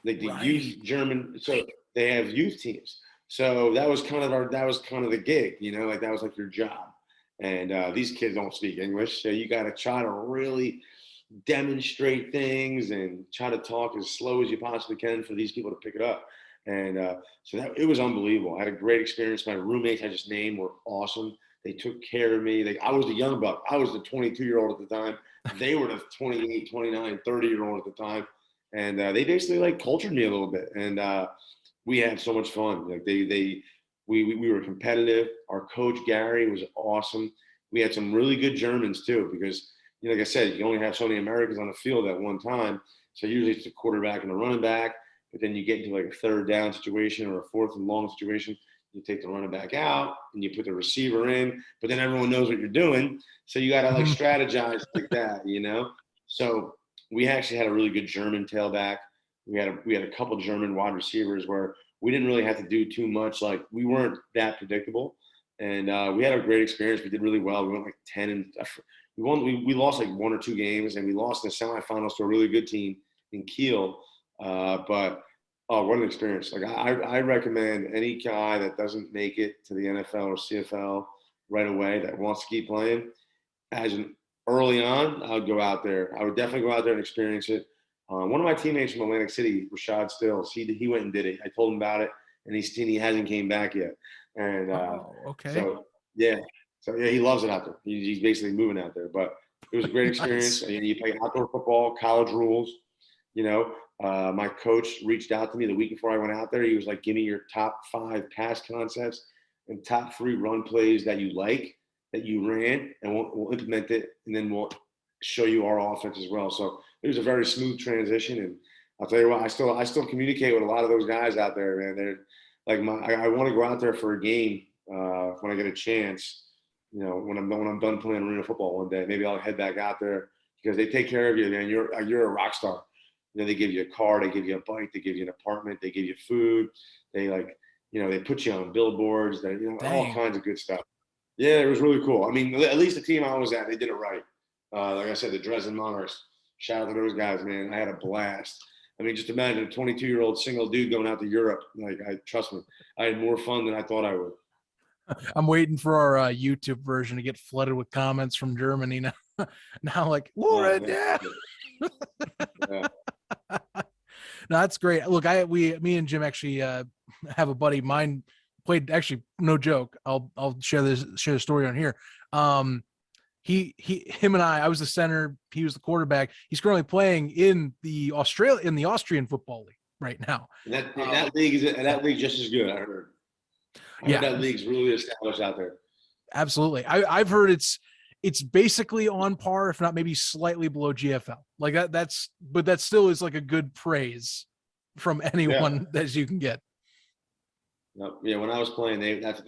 Like the youth German, so they have youth teams. So that was kind of the gig, like that was like your job. And these kids don't speak English, so you got to try to really demonstrate things and try to talk as slow as you possibly can for these people to pick it up. And so it was unbelievable. I had a great experience. My roommates I just named were awesome. They took care of me. I was the young buck. I was the 22-year-old at the time. They were the 28, 29, 30-year-old at the time. And they basically like cultured me a little bit. And we had so much fun. Like we were competitive. Our coach, Gary, was awesome. We had some really good Germans too, because like I said, you only have so many Americans on the field at one time. So usually it's a quarterback and a running back, but then you get into like a 3rd down situation or a 4th and long situation. You take the running back out and you put the receiver in, but then everyone knows what you're doing. So you got to like strategize like that, So we actually had a really good German tailback. We had a couple German wide receivers where we didn't really have to do too much. Like we weren't that predictable, and we had a great experience. We did really well. We went like We lost like 1 or 2 games, and we lost in the semifinals to a really good team in Kiel. But what an experience! Like I recommend any guy that doesn't make it to the NFL or CFL right away that wants to keep playing. Early on, I would go out there. I would definitely go out there and experience it. One of my teammates from Atlantic City, Rashad Stills, he went and did it. I told him about it, and he hasn't came back yet. And okay. So yeah, he loves it out there. He's basically moving out there. But it was a great experience. Nice. You play outdoor football, college rules. My coach reached out to me the week before I went out there. He was like, "Give me your top 5 pass concepts and top 3 run plays that you like, that you ran, and we'll implement it, and then we'll show you our offense as well." So it was a very smooth transition, and I'll tell you what, I still communicate with a lot of those guys out there, man. They're like I want to go out there for a game when I get a chance. When I'm done playing arena football one day, maybe I'll head back out there because they take care of you, man. You're a rock star. They give you a car, they give you a bike, they give you an apartment, they give you food. They they put you on billboards. They all kinds of good stuff. Yeah, it was really cool. I mean, at least the team I was at, they did it right. Like I said, the Dresden Monarchs. Shout out to those guys, man. I had a blast. I mean, just imagine a 22-year-old single dude going out to Europe. Trust me, I had more fun than I thought I would. I'm waiting for our YouTube version to get flooded with comments from Germany now. Now, like, Lauren, yeah. Yeah. No, that's great. Look, me and Jim actually have a buddy. Mine played, actually, no joke. I'll share the story on here. Him and I was the center. He was the quarterback. He's currently playing in the Austrian Football League right now. And that league just as good, I heard. That league's really established out there. Absolutely. I've heard it's basically on par, if not maybe slightly below GFL. Like but that still is like a good praise from anyone that you can get. Yeah, when I was playing, they have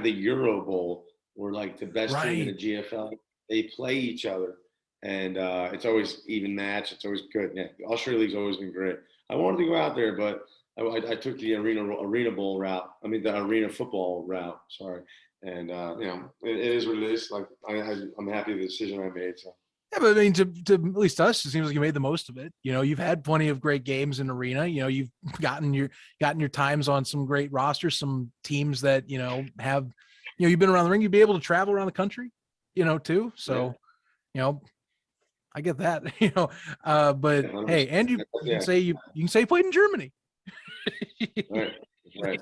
the Euro Bowl, where like the best team in the GFL, they play each other, and it's always even match. It's always good. Yeah, the Australia League's always been great. I wanted to go out there, but I took the arena bowl route. I mean, the arena football route. Sorry. And it is what it is. Like I'm happy with the decision I made. So. Yeah, but I mean, to at least us, it seems like you made the most of it. You've had plenty of great games in arena. You've gotten your times on some great rosters, some teams that have, you've been around the ring. You'd be able to travel around the country, too. So, I get that. But hey, and you can say you played in Germany. Right.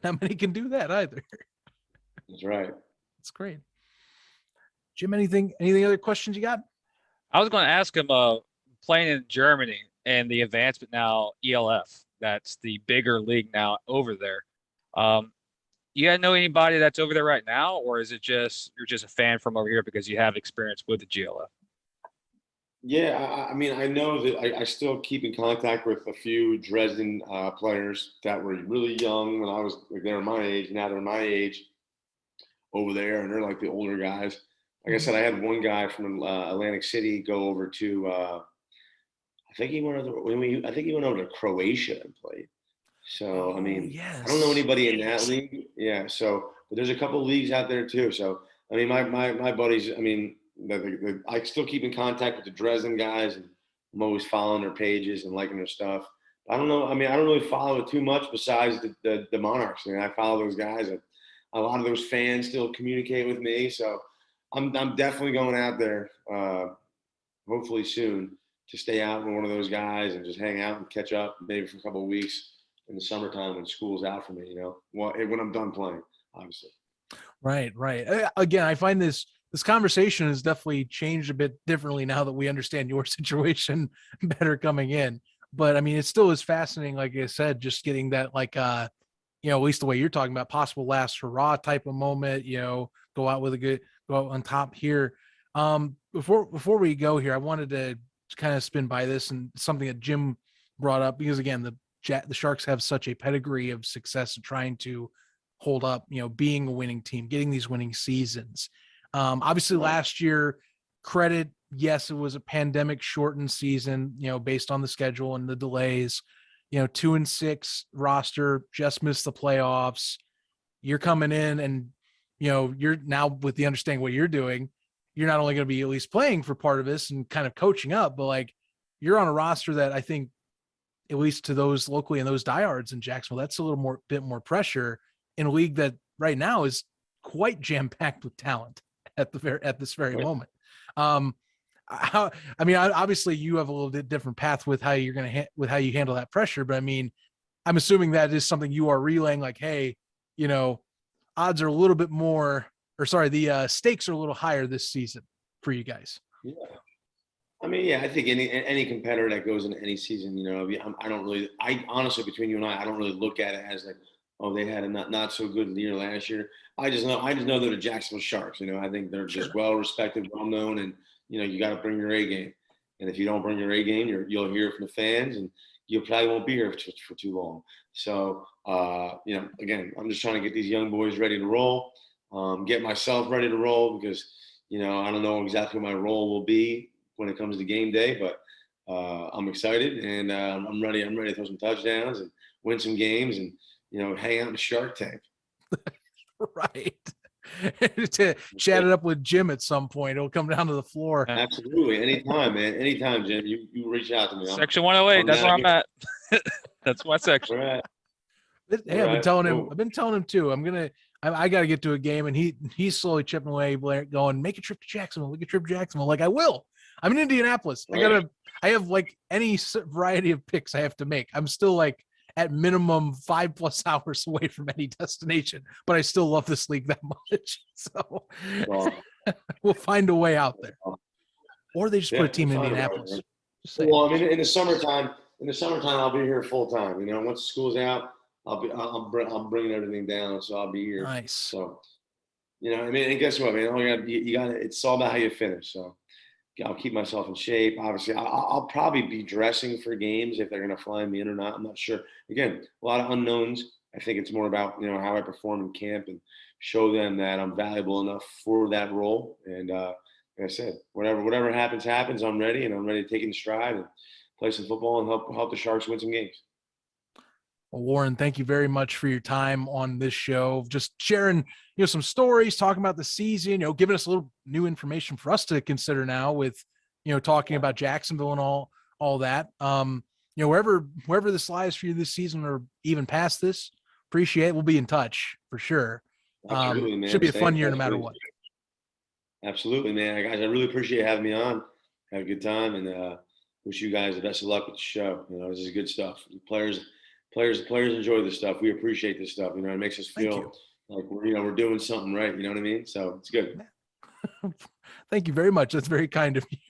Not many can do that either. That's right. That's great. Jim, anything other questions you got? I was going to ask him, playing in Germany and the advancement now, ELF, that's the bigger league now over there. You guys know anybody that's over there right now, or is it just you're just a fan from over here because you have experience with the GLF? Yeah, I mean, I know that I still keep in contact with a few Dresden players that were really young when I was like, they were my age. Now they're my age over there, and they're like the older guys. Like I said, I had one guy from Atlantic City go over to I think he went over to Croatia and played. So I mean, yes. I don't know anybody in that league. Yeah. So, but there's a couple of leagues out there too. So I mean, my buddies. I mean, I still keep in contact with the Dresden guys, and I'm always following their pages and liking their stuff. I don't know. I mean, I don't really follow it too much besides the Monarchs. I mean, I follow those guys. A lot of those fans still communicate with me. So I'm definitely going out there, hopefully soon, to stay out with one of those guys and just hang out and catch up maybe for a couple of weeks in the summertime when school's out for me, when I'm done playing, obviously. Right. Again, I find this conversation has definitely changed a bit differently now that we understand your situation better coming in. But I mean, it still is fascinating. Like I said, just getting that, at least the way you're talking about, possible last hurrah type of moment, go out on top here. Before we go here, I wanted to kind of spin by this and something that Jim brought up, because again, the Sharks have such a pedigree of success in trying to hold up, being a winning team, getting these winning seasons. Obviously last year, credit, yes, it was a pandemic shortened season, based on the schedule and the delays, 2-6 roster, just missed the playoffs. You're coming in and, you're now with the understanding what you're doing, you're not only going to be at least playing for part of this and kind of coaching up, but like you're on a roster that I think, at least to those locally and those diehards in Jacksonville, that's a little bit more pressure in a league that right now is quite jam-packed with talent at this very moment. Obviously you have a little bit different path with how you're going to with how you handle that pressure, but I mean, I'm assuming that is something you are relaying, like, hey, odds are a little bit more, the stakes are a little higher this season for you guys. Yeah. I mean, yeah, I think any competitor that goes into any season, I honestly, between you and I don't really look at it as like, oh, they had a not so good year last year. I just know they're the Jacksonville Sharks. I think they're just well respected, well known, and you got to bring your A game. And if you don't bring your A game, you'll hear from the fans, and you probably won't be here for too long. So, again, I'm just trying to get these young boys ready to roll, get myself ready to roll, because I don't know exactly what my role will be when it comes to game day, but I'm excited, and I'm ready. I'm ready to throw some touchdowns and win some games, and hang out in the Shark Tank. Right. To chat it up with Jim at some point. It'll come down to the floor. Absolutely. Anytime, man. Anytime, Jim. You reach out to me. Section 108. That's where I'm at. That's my section. Right. Hey, I've been telling him too. I got to get to a game, and he's slowly chipping away, going, make a trip to Jacksonville. Like, I will. I'm in Indianapolis. Right. I have like any variety of picks I have to make. I'm still like at minimum 5+ hours away from any destination, but I still love this league that much. So we'll find a way out there, or they just put a team in Indianapolis. Well, I mean, in the summertime, I'll be here full time. Once school's out, I'm bringing everything down, so I'll be here. Nice. So, and guess what, man? You got it's all about how you finish. So, I'll keep myself in shape. Obviously, I'll probably be dressing for games if they're going to fly me in or not. I'm not sure. Again, a lot of unknowns. I think it's more about how I perform in camp and show them that I'm valuable enough for that role. And like I said, whatever happens. I'm ready, and I'm ready to take it in stride and play some football and help the Sharks win some games. Well, Warren, thank you very much for your time on this show. Just sharing, some stories, talking about the season, giving us a little new information for us to consider now with, talking about Jacksonville and all that. Wherever this lies for you this season or even past this, appreciate it. We'll be in touch for sure. Absolutely, man. Should be a fun year no matter what. Absolutely, man. Guys, I really appreciate having me on. Have a good time, and wish you guys the best of luck with the show. This is good stuff. Players enjoy this stuff. We appreciate this stuff. It makes us feel like we're doing something right. You know what I mean? So it's good. Thank you very much. That's very kind of you.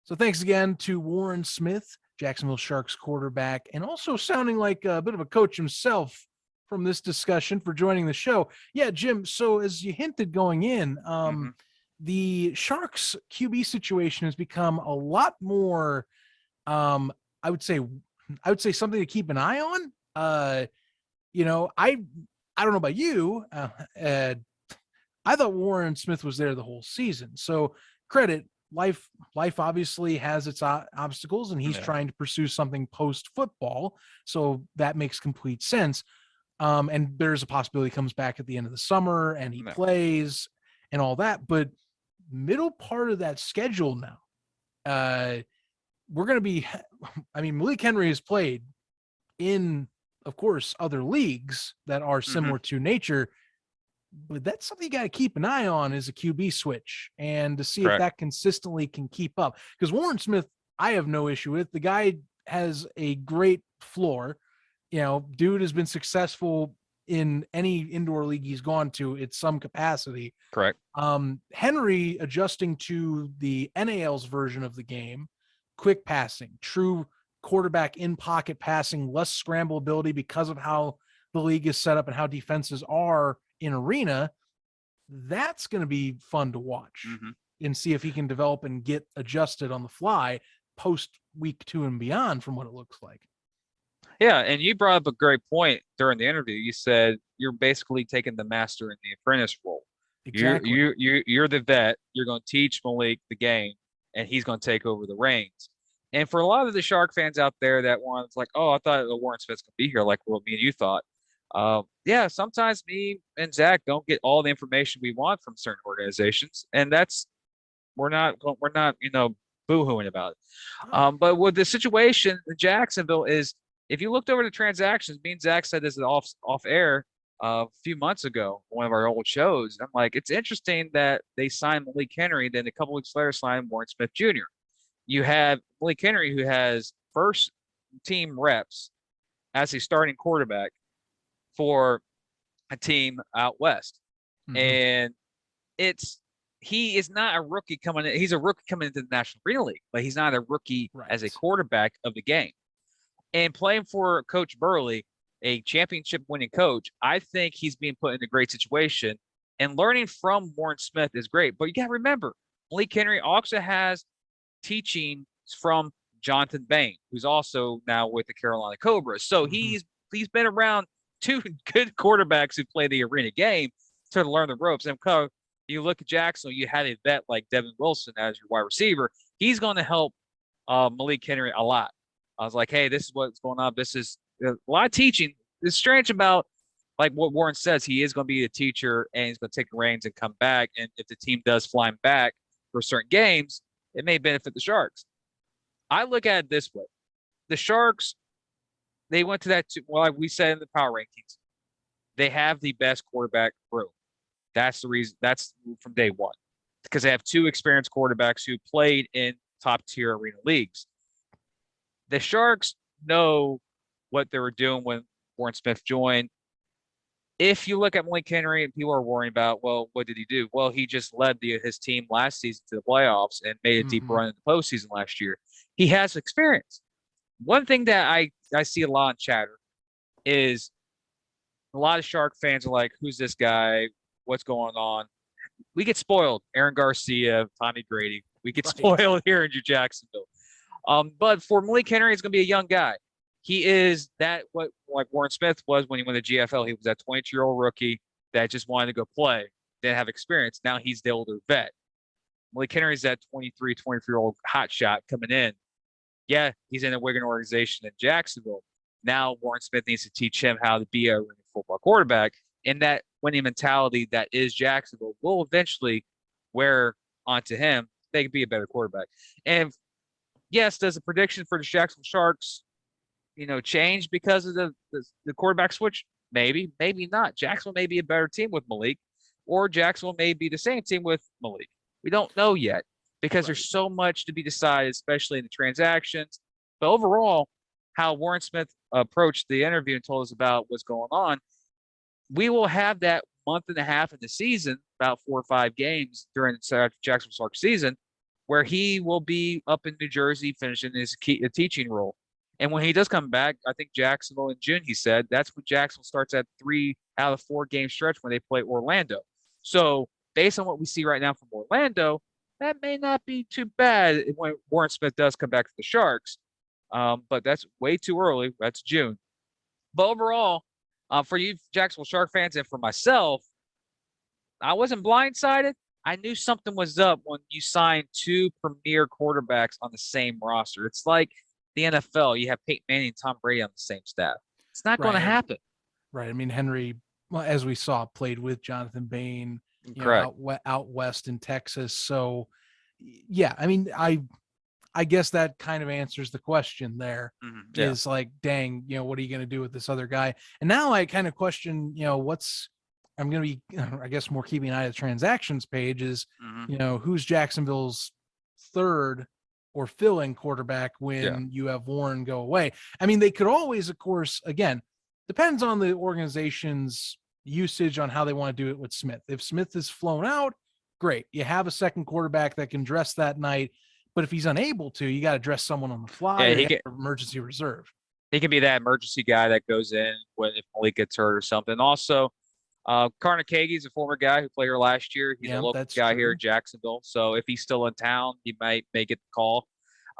So thanks again to Warren Smith, Jacksonville Sharks quarterback, and also sounding like a bit of a coach himself from this discussion, for joining the show. Yeah, Jim. So as you hinted going in, the Sharks QB situation has become a lot more, I would say something to keep an eye on. I don't know about you. I thought Warren Smith was there the whole season. So credit, life obviously has its obstacles, and he's trying to pursue something post football. So that makes complete sense. And there's a possibility he comes back at the end of the summer and he plays and all that. But middle part of that schedule now, we're going to be, Malik Henry has played in, of course, other leagues that are similar to nature, but that's something you got to keep an eye on, is a QB switch, and to see if that consistently can keep up. Because Warren Smith, I have no issue with. The guy has a great floor. Dude has been successful in any indoor league he's gone to at some capacity. Correct. Henry adjusting to the NAL's version of the game, quick passing, true quarterback in pocket passing, less scramble ability because of how the league is set up and how defenses are in arena. That's going to be fun to watch and see if he can develop and get adjusted on the fly post week 2 and beyond, from what it looks like. Yeah, and you brought up a great point during the interview. You said you're basically taking the master and the apprentice role. Exactly. You're the vet. You're going to teach Malik the game, and he's going to take over the reins. And for a lot of the Shark fans out there that want, it's like, oh, I thought Warren Smith's going to be here, like what me and you thought. Yeah, sometimes me and Zach don't get all the information we want from certain organizations, and we're not boo-hooing about it. But with the situation in Jacksonville is, if you looked over the transactions, me and Zach said this off air a few months ago, one of our old shows. I'm like, it's interesting that they signed Malik Henry, then a couple weeks later signed Warren Smith Jr. You have Malik Henry, who has first team reps as a starting quarterback for a team out west. Mhm. And he is not a rookie coming in. He's a rookie coming into the National Arena League, but he's not a rookie as a quarterback of the game. And playing for Coach Burley, a championship winning coach, I think he's being put in a great situation. And learning from Warren Smith is great. But you got to remember, Malik Henry also has teaching from Jonathan Bain, who's also now with the Carolina Cobras. So he's been around two good quarterbacks who play the arena game to learn the ropes. And you look at Jackson, you had a vet like Devin Wilson as your wide receiver. He's going to help Malik Henry a lot. I was like, hey, this is what's going on. This is a lot of teaching. It's strange about like what Warren says. He is going to be a teacher, and he's going to take the reins and come back. And if the team does fly him back for certain games, it may benefit the Sharks. I look at it this way. The Sharks, they went to that, like we said in the power rankings, they have the best quarterback room. That's the reason. That's from day one, because they have two experienced quarterbacks who played in top-tier arena leagues. The Sharks know what they were doing when Warren Smith joined. If you look at Malik Henry and people are worrying about, well, what did he do? Well, he just led his team last season to the playoffs and made a deep run in the postseason last year. He has experience. One thing that I see a lot in chatter is a lot of Shark fans are like, who's this guy? What's going on? We get spoiled. Aaron Garcia, Tommy Grady. We get spoiled here in Jacksonville. But for Malik Henry, he's going to be a young guy. He is what like Warren Smith was when he went to GFL. He was that 22-year-old rookie that just wanted to go play, didn't have experience. Now he's the older vet. Malik Henry's that 23-year-old hotshot coming in. Yeah, he's in a Wigan organization in Jacksonville. Now Warren Smith needs to teach him how to be a football quarterback, and that winning mentality that is Jacksonville will eventually wear onto him. They can be a better quarterback. And yes, does the prediction for the Jacksonville Sharks, change because of the quarterback switch? Maybe, maybe not. Jacksonville may be a better team with Malik, or Jacksonville may be the same team with Malik. We don't know yet because there's so much to be decided, especially in the transactions. But overall, how Warren Smith approached the interview and told us about what's going on, we will have that month and a half in the season, about 4 or 5 games during the Jacksonville Sharks season, where he will be up in New Jersey finishing his teaching role. And when he does come back, I think Jacksonville in June, he said, that's when Jacksonville starts at 3 out of 4 game stretch when they play Orlando. So based on what we see right now from Orlando, that may not be too bad when Warren Smith does come back to the Sharks. But that's way too early. That's June. But overall, for you Jacksonville Shark fans and for myself, I wasn't blindsided. I knew something was up when you signed 2 premier quarterbacks on the same roster. It's like the NFL. You have Peyton Manning and Tom Brady on the same staff. It's not going to happen. Right. I mean, Henry, as we saw, played with Jonathan Bain out west in Texas. So, yeah, I mean, I guess that kind of answers the question there. Is like, dang, what are you going to do with this other guy? And now I kind of question, I'm going to be, I guess, more keeping an eye on the transactions page is, who's Jacksonville's third or fill-in quarterback when you have Warren go away. I mean, they could always, of course, again, depends on the organization's usage on how they want to do it with Smith. If Smith is flown out, great. You have a second quarterback that can dress that night. But if he's unable to, you got to dress someone on the fly. Yeah, he can emergency reserve. He can be that emergency guy that goes in if Malik gets hurt or something. Also, Carnegie is a former guy who played here last year. He's a local guy here in Jacksonville. So if he's still in town, he might get the call.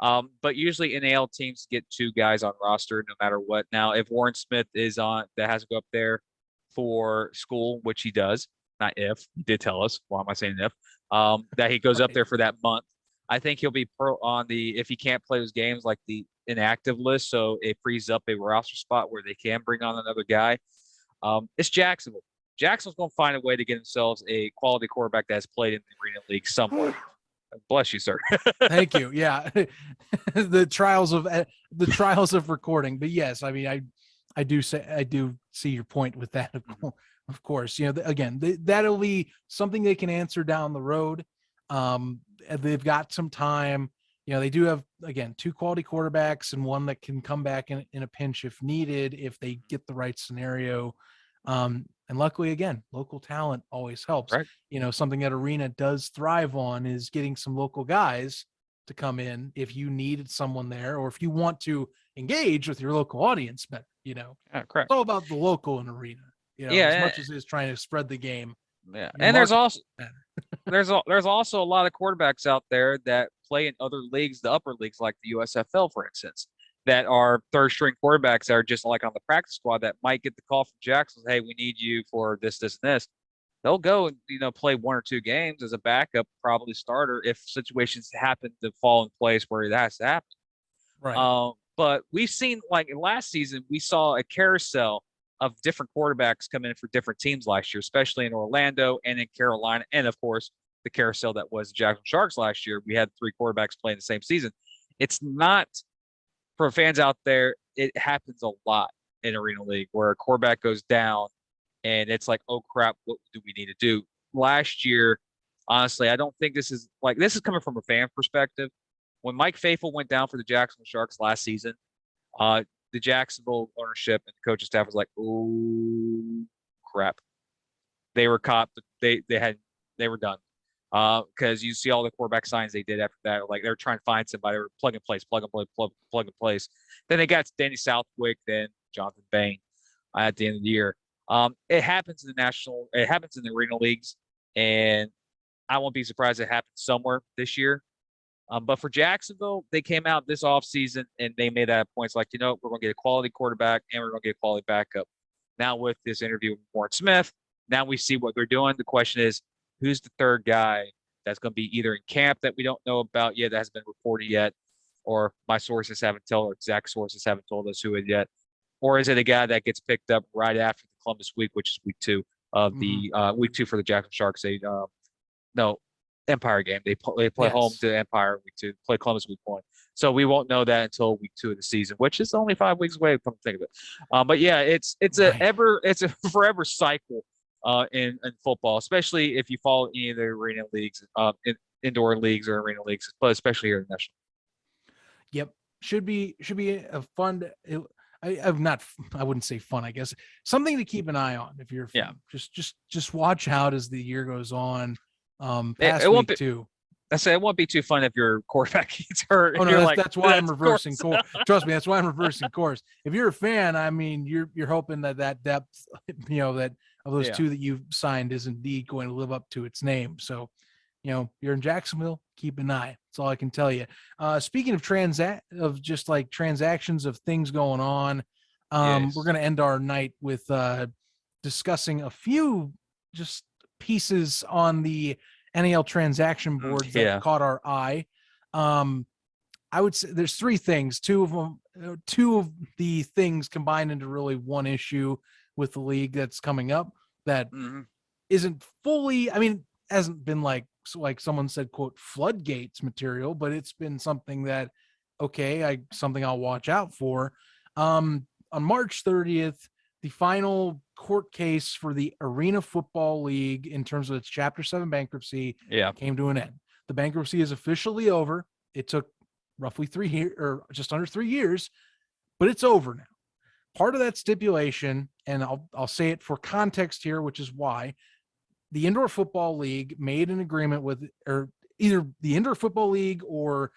But usually NAL teams get 2 guys on roster no matter what. Now, if Warren Smith is on, that has to go up there for school, which he does. Not if. He did tell us. Why am I saying if? That he goes up there for that month. I think he'll be on if he can't play those games, like the inactive list. So it frees up a roster spot where they can bring on another guy. It's Jacksonville. Jacksonville's going to find a way to get themselves a quality quarterback that has played in the Arena League somewhere. Bless you, sir. Thank you. Yeah. the trials of recording. But yes, I mean, I do see your point with that. Of course, again, that'll be something they can answer down the road. They've got some time. They do have, again, 2 quality quarterbacks and one that can come back in a pinch if needed, if they get the right scenario. And luckily, again, local talent always helps. Right. Something that Arena does thrive on is getting some local guys to come in if you needed someone there, or if you want to engage with your local audience better. Yeah, correct. It's all about the local in Arena. As much as it is trying to spread the game. Yeah, and there's also there's also a lot of quarterbacks out there that play in other leagues, the upper leagues like the USFL, for instance, that are third string quarterbacks that are just like on the practice squad that might get the call from Jackson. Hey, we need you for this, and this. They'll go and play 1 or 2 games as a backup, probably starter, if situations happen to fall in place where that has to happen. Right. But we've seen, like last season, we saw a carousel of different quarterbacks come in for different teams last year, especially in Orlando and in Carolina, and of course the carousel that was the Jacksonville Sharks last year. We had 3 quarterbacks playing the same season. It's not, for fans out there, it happens a lot in Arena League where a quarterback goes down and it's like, oh crap, what do we need to do? Last year, honestly, I don't think this is coming from a fan perspective. When Mike Faithful went down for the Jacksonville Sharks last season, the Jacksonville ownership and the coaching staff was like, oh crap. They were caught, but they were done. Because you see all the quarterback signs they did after that, like they were trying to find somebody, they were plug and place. Then they got Danny Southwick, then Jonathan Bain at the end of the year. It happens in the Arena Leagues, and I won't be surprised it happens somewhere this year. But for Jacksonville, they came out this offseason and they made that point. It's like, we're going to get a quality quarterback and we're going to get a quality backup. Now with this interview with Warren Smith, now we see what they're doing. The question is, who's the third guy that's going to be either in camp that we don't know about yet, that hasn't been reported yet, or my sources haven't told, or exact sources haven't told us who it yet, or is it a guy that gets picked up right after the Columbus week, which is week 2 of the week 2 for the Jacksonville Sharks? Empire game. They play home to Empire week 2, play Columbus week 1. So we won't know that until week 2 of the season, which is only 5 weeks away. Come to think of it. But yeah, it's a forever cycle in football, especially if you follow any of the arena leagues, indoor leagues or arena leagues, but especially here in the national. Yep, should be a fun. I wouldn't say fun. I guess something to keep an eye on if you're a fan. Just watch out as the year goes on. Past week 2. I say it won't be too fun if your quarterback gets hurt. Oh no, that's why I'm reversing course. Trust me, that's why I'm reversing course. If you're a fan, I mean, you're hoping that depth, that of those 2 that you've signed is indeed going to live up to its name. So, you're in Jacksonville, keep an eye. That's all I can tell you. Speaking of transactions of things going on, we're going to end our night with discussing a few just pieces on the NAL transaction boards that caught our eye. I would say there's 3 things. 2 of the things combined into really one issue with the league that's coming up that isn't fully, hasn't been like someone said, quote, floodgates material, but it's been something that, something I'll watch out for. On March 30th, the final court case for the Arena Football League in terms of its Chapter 7 bankruptcy came to an end. The bankruptcy is officially over. It took roughly 3 years, or just under 3 years, but it's over now. Part of that stipulation, and I'll say it for context here, which is why the Indoor Football League made an agreement with, or either the Indoor Football League or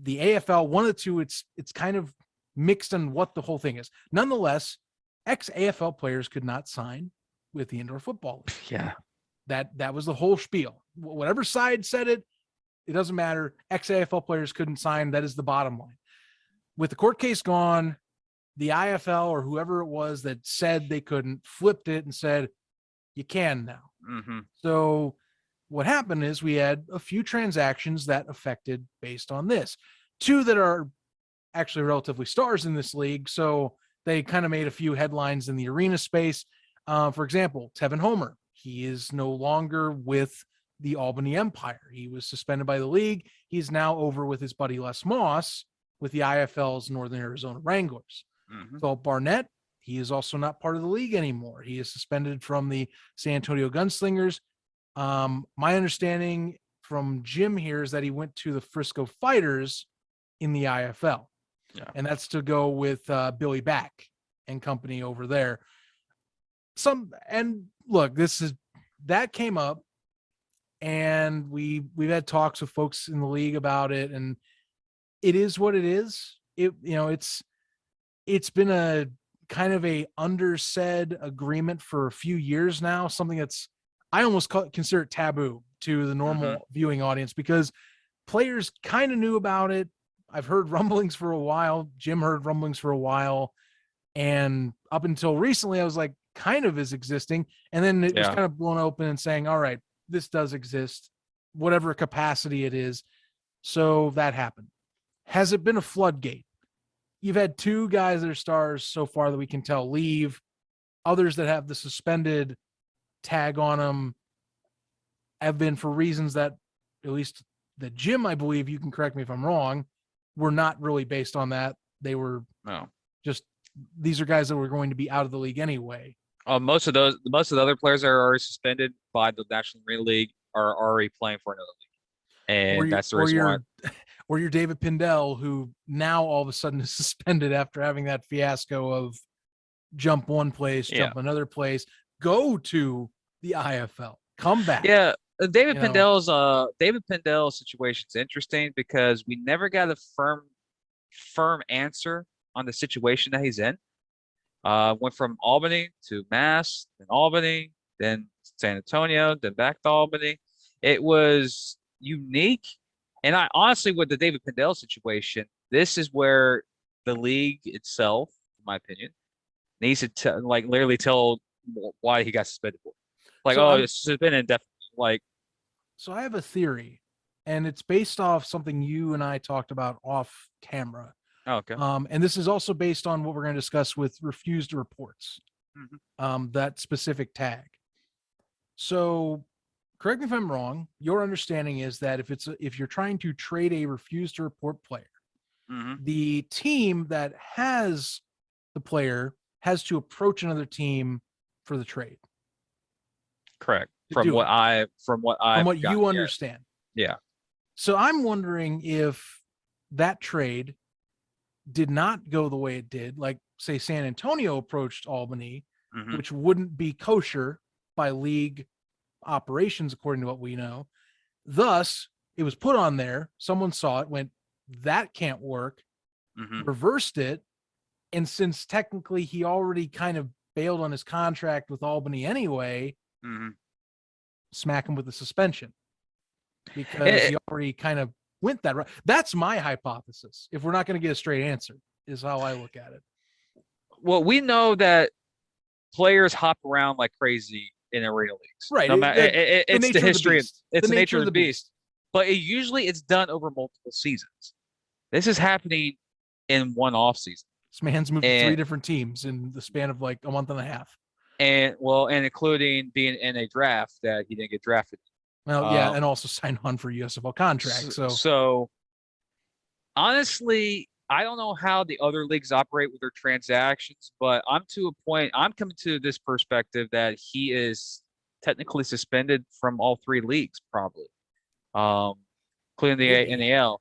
the AFL, one of the 2. It's kind of mixed on what the whole thing is. Nonetheless, ex-AFL players could not sign with the Indoor Football League. Yeah. That was the whole spiel. Whatever side said it, it doesn't matter. Ex-AFL players couldn't sign. That is the bottom line. With the court case gone, the IFL or whoever it was that said they couldn't flipped it and said, you can now. So what happened is we had a few transactions that affected based on this. 2 that are actually relatively stars in this league. So they kind of made a few headlines in the arena space. For example, Tevin Homer, he is no longer with the Albany Empire. He was suspended by the league. He's now over with his buddy Les Moss with the IFL's Northern Arizona Wranglers. So Barnett, he is also not part of the league anymore. He is suspended from the San Antonio Gunslingers. My understanding from Jim here is that he went to the Frisco Fighters in the IFL. Yeah. And that's to go with Billy Back and company over there. And look, that came up, and we've had talks with folks in the league about it, and it is what it is. It's been a kind of a undersaid agreement for a few years now, something that's I almost consider it taboo to the normal viewing audience, because players kind of knew about it. I've heard rumblings for a while. Jim heard rumblings for a while. And up until recently, I was like, kind of is existing. And then it was kind of blown open and saying, all right, this does exist, whatever capacity it is. So that happened. Has it been a floodgate? You've had two guys that are stars so far that we can tell leave. Others that have the suspended tag on them have been for reasons that, at least the Jim, I believe, you can correct me if I'm wrong, were not really based on that. They were just, these are guys that were going to be out of the league anyway. Most of the other players that are already suspended by the National Marine League are already playing for another league, and that's the reason why. Or your David Pindell, who now all of a sudden is suspended after having that fiasco of jump one place, jump another place, go to the IFL, come back. Yeah, David Pindell's situation is interesting because we never got a firm answer on the situation that he's in. Went from Albany to Mass, then Albany, then San Antonio, then back to Albany. It was unique. And I honestly, with the David Pindell situation, this is where the league itself, in my opinion, needs to literally tell why he got suspended for. It's suspended indefinitely. So I have a theory, and it's based off something you and I talked about off camera. Oh, okay. And this is also based on what we're going to discuss with refused reports, that specific tag. So correct me if I'm wrong. Your understanding is that if you're trying to trade a refused to report player, the team that has the player has to approach another team for the trade. Correct. From what you understand. Yeah. So I'm wondering if that trade did not go the way it did, like say San Antonio approached Albany, which wouldn't be kosher by league operations, according to what we know. Thus, it was put on there. Someone saw it, went, that can't work, reversed it. And since technically he already kind of bailed on his contract with Albany anyway, smack him with the suspension because he already kind of went that right. That's my hypothesis. If we're not going to get a straight answer, is how I look at it. Well, we know that players hop around like crazy in arena leagues. Right. It's the history. It's the nature of the beast. But it's done over multiple seasons. This is happening in one off season. This man's moved to 3 different teams in the span of like a month and a half. And including being in a draft that he didn't get drafted. Well, and also signed on for a USFL contract. So honestly, I don't know how the other leagues operate with their transactions, but I'm coming to this perspective that he is technically suspended from all 3 leagues, probably, including the NAL.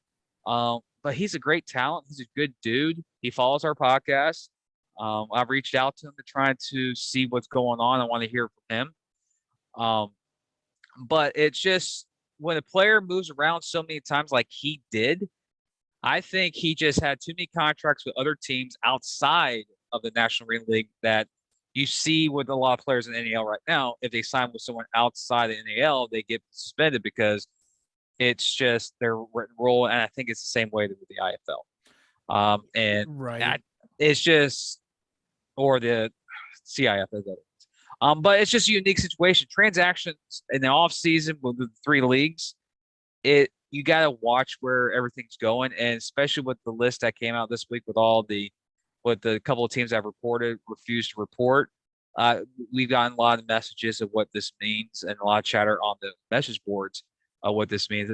But he's a great talent. He's a good dude. He follows our podcast. I've reached out to him to try to see what's going on. I want to hear from him. But it's just when a player moves around so many times like he did, I think he just had too many contracts with other teams outside of the National Marine League that you see with a lot of players in the NAL right now. If they sign with someone outside the NAL, they get suspended because it's just their written role. And I think it's the same way with the IFL. It's just, or the CIF, as that is. But it's just a unique situation. Transactions in the off season with the 3 leagues, you got to watch where everything's going, and especially with the list that came out this week with the couple of teams that have refused to report. We've gotten a lot of messages of what this means and a lot of chatter on the message boards of what this means.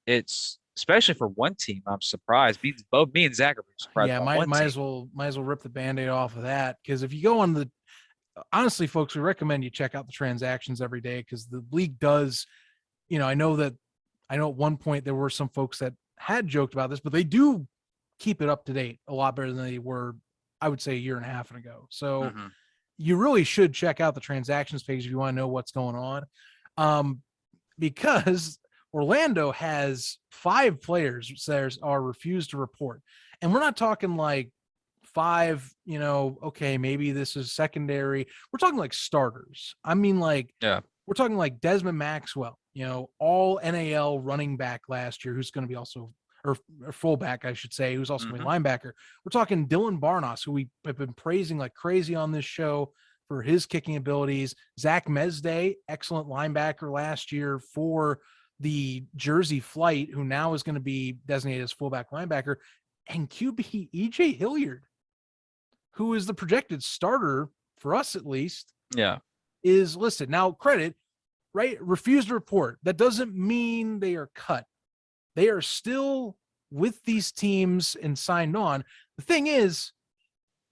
It's especially for one team. I'm surprised. Both me and Zach are surprised. Yeah, might as well rip the Band-Aid off of that, because if you go on honestly, folks, we recommend you check out the transactions every day, because the league does. I know at one point there were some folks that had joked about this, but they do keep it up to date a lot better than they were, I would say, a year and a half ago. So you really should check out the transactions page if you want to know what's going on. Because Orlando has 5 players that are refused to report. And we're not talking like 5, okay, maybe this is secondary. We're talking like starters. I mean, we're talking like Desmond Maxwell, all NAL running back last year, who's going to be also, or fullback, I should say, who's also going to be linebacker. We're talking Dylan Barnos, who we have been praising like crazy on this show for his kicking abilities. Zach Mesday, excellent linebacker last year for the Jersey Flight, who now is going to be designated as fullback linebacker, and QB EJ Hilliard, who is the projected starter for us, at least, is listed. Now, credit, right? Refused to report. That doesn't mean they are cut. They are still with these teams and signed on. The thing is,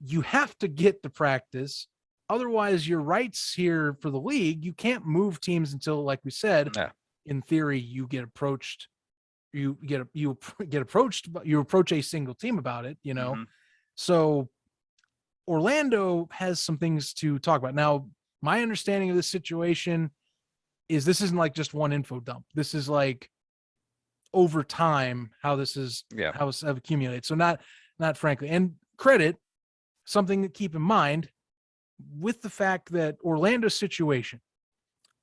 you have to get to practice. Otherwise, your rights here for the league, you can't move teams until, like we said, in theory, you get approached. You approach a single team about it, So Orlando has some things to talk about. Now, my understanding of this situation is this isn't like just one info dump. This is like over time how this is how it's accumulated. So not frankly, and credit, something to keep in mind with the fact that Orlando's situation,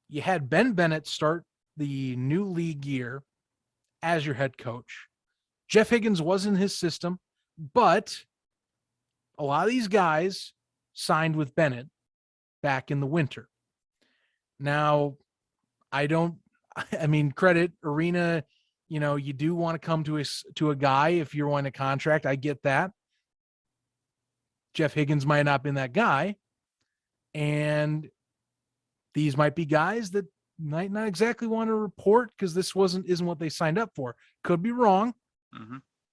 you had Ben Bennett start the new league year as your head coach. Jeff Higgins was in his system, but a lot of these guys signed with Bennett back in the winter. Now, credit Arena, you do want to come to a guy if you're on a contract. I get that. Jeff Higgins might not have been that guy. And these might be guys that might not exactly want to report because this isn't what they signed up for. Could be wrong,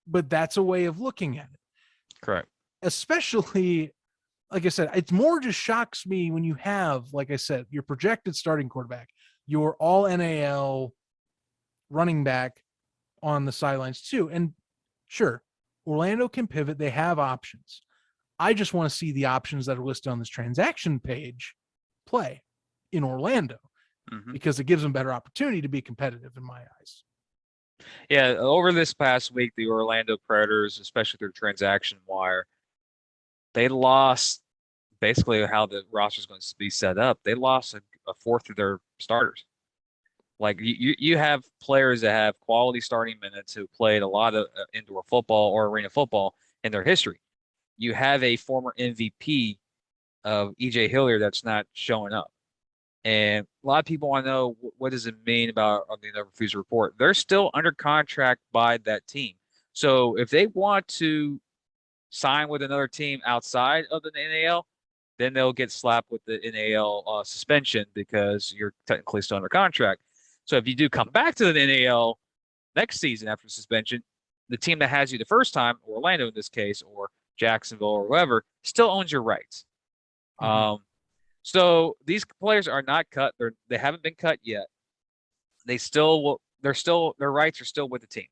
but that's a way of looking at it. Correct. Especially, like I said, it's more just shocks me when you have, like I said, your projected starting quarterback, your all NAL running back on the sidelines too. And sure, Orlando can pivot. They have options. I just want to see the options that are listed on this transaction page play in Orlando because it gives them better opportunity to be competitive in my eyes. Yeah, over this past week, the Orlando Predators, especially their transaction wire, they lost basically how the roster is going to be set up. They lost a fourth of their starters. Like you have players that have quality starting minutes who played a lot of indoor football or arena football in their history. You have a former MVP of EJ Hilliard that's not showing up. And a lot of people want to know, what does it mean about the refusal report? They're still under contract by that team. So if they want to sign with another team outside of the NAL, then they'll get slapped with the NAL suspension because you're technically still under contract. So if you do come back to the NAL next season after suspension, the team that has you the first time, Orlando in this case, or Jacksonville or whoever, still owns your rights. So these players are not cut. They haven't been cut yet. Their rights are still with the team.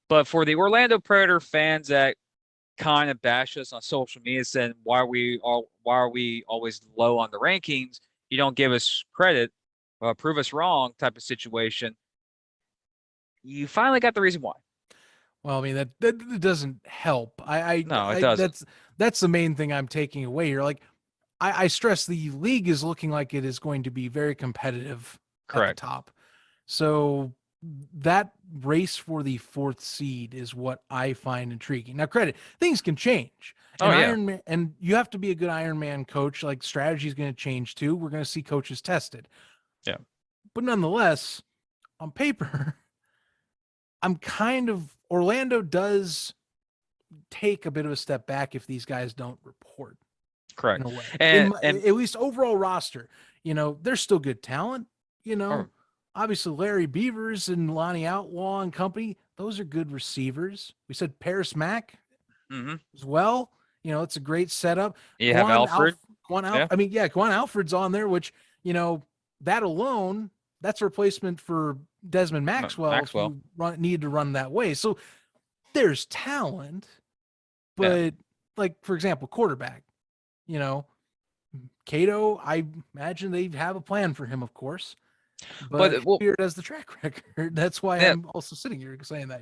But for the Orlando Predator fans that kind of bash us on social media saying, why are we always low on the rankings? You don't give us credit, prove us wrong type of situation. You finally got the reason why. Well, I mean, that doesn't help. No, it doesn't. That's the main thing I'm taking away here. Like, I stress the league is looking like it is going to be very competitive at the top. So that race for the 4th seed is what I find intriguing. Now, credit, things can change. And you have to be a good Ironman coach. Like, strategy is going to change too. We're going to see coaches tested. Yeah. But nonetheless, on paper, Orlando does take a bit of a step back if these guys don't report. Correct. in a way. And At least overall roster, there's still good talent. Oh. Obviously Larry Beavers and Lonnie Outlaw and company, those are good receivers. We said Paris Mack as well. It's a great setup. You have Alfred. Yeah. I mean, yeah, Quan Alfred's on there, which, that alone, that's a replacement for Desmond Maxwell. If you need to run that way. So there's talent, but like, for example, quarterback, Cato, I imagine they have a plan for him, of course. But Hilliard has the track record. That's why I'm also sitting here saying that,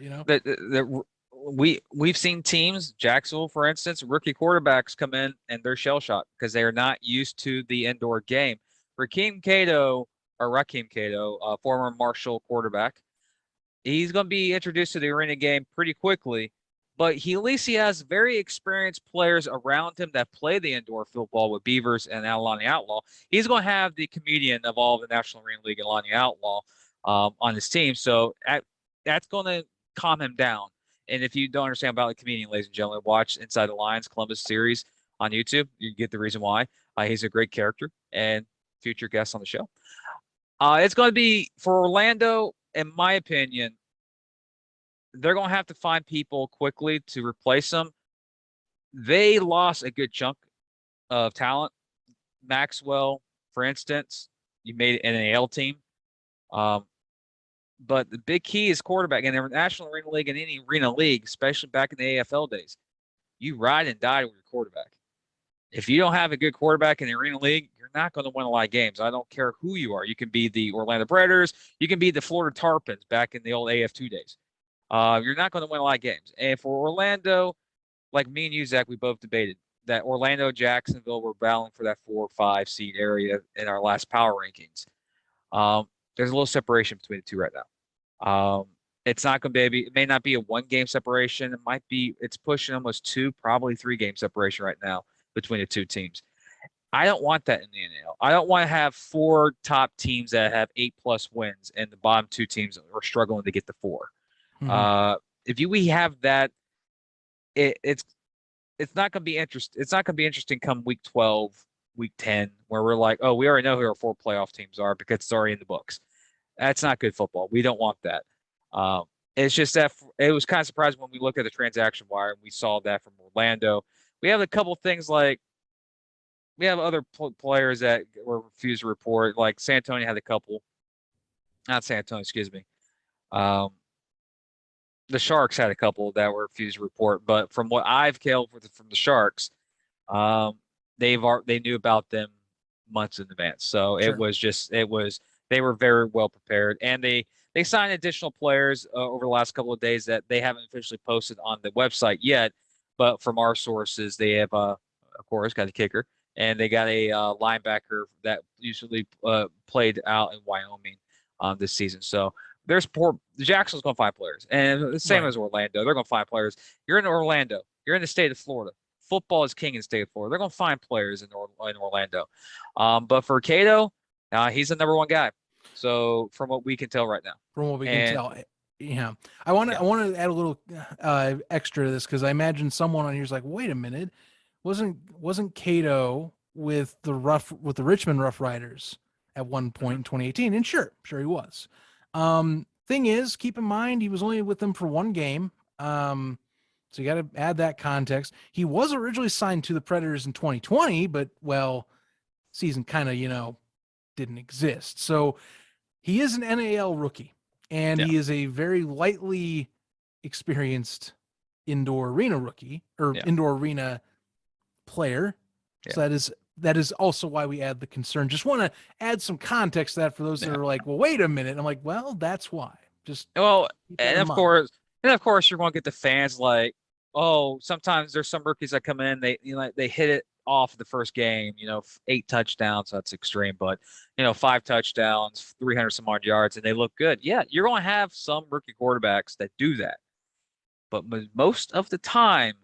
we've seen teams, Jacksonville, for instance, rookie quarterbacks come in and they're shell shocked because they are not used to the indoor game. Rakeem Cato, former Marshall quarterback, he's going to be introduced to the arena game pretty quickly. But at least he has very experienced players around him that play the indoor football with Beavers and Lonnie Outlaw. He's going to have the comedian of all of the National Arena League and Lonnie Outlaw on his team. So that's going to calm him down. And if you don't understand about the comedian, ladies and gentlemen, watch Inside the Lines Columbus series on YouTube. You get the reason why. He's a great character and future guest on the show. It's going to be, for Orlando, in my opinion, they're going to have to find people quickly to replace them. They lost a good chunk of talent. Maxwell, for instance, you made an NAL team. But the big key is quarterback. In the National Arena League and any arena league, especially back in the AFL days, you ride and die with your quarterback. If you don't have a good quarterback in the Arena League, you're not going to win a lot of games. I don't care who you are. You can be the Orlando Predators. You can be the Florida Tarpons back in the old AF2 days. You're not going to win a lot of games. And for Orlando, like me and you, Zach, we both debated that Orlando, Jacksonville were battling for that 4 or 5 seed area in our last power rankings. There's a little separation between the two right now. It's not going to be, it may not be a 1-game separation. It's pushing almost 2, probably 3-game separation right now between the two teams. I don't want that in the NAL. I don't want to have 4 top teams that have 8+ wins and the bottom 2 teams are struggling to get the 4. If we have that, it's not going to be interesting. It's not going to be interesting come week 12, week 10, where we're like, oh, we already know who our 4 playoff teams are because it's already in the books. That's not good football. We don't want that. It's just that it was kind of surprising when we looked at the transaction wire and we saw that from Orlando. We have a couple things like we have other players that were refused to report. Like San Antonio had a couple. Not San Antonio, excuse me. The Sharks had a couple that were refused to report, but from what I've killed from the Sharks, they knew about them months in advance. So sure. They were very well prepared, and they signed additional players over the last couple of days that they haven't officially posted on the website yet. But from our sources, they have, of course, got a kicker, and they got a linebacker that usually played out in Wyoming this season. So Jacksonville's going to find players, and the same as Orlando. They're going to find players. You're in Orlando. You're in the state of Florida. Football is king in the state of Florida. They're going to find players in Orlando. But for Cato, he's the number 1 guy. So from what we can tell right now. From what we can tell. Yeah. I want to add a little extra to this because I imagine someone on here is like, wait a minute, wasn't Cato with the Richmond Rough Riders at one point in 2018? And sure he was. Thing is, keep in mind he was only with them for 1 game. So you got to add that context. He was originally signed to the Predators in 2020, but season kind of, didn't exist. So he is an NAL rookie, and he is a very lightly experienced indoor arena rookie or indoor arena player. Yeah. So that is also why we add the concern. Just want to add some context to that for those that are like, well, wait a minute. I'm like, well, that's why. And of course you're going to get the fans like, oh, sometimes there's some rookies that come in, they hit it off the first game, 8 touchdowns. That's extreme, but 5 touchdowns, 300 some odd yards, and they look good. Yeah, you're going to have some rookie quarterbacks that do that, but most of the time,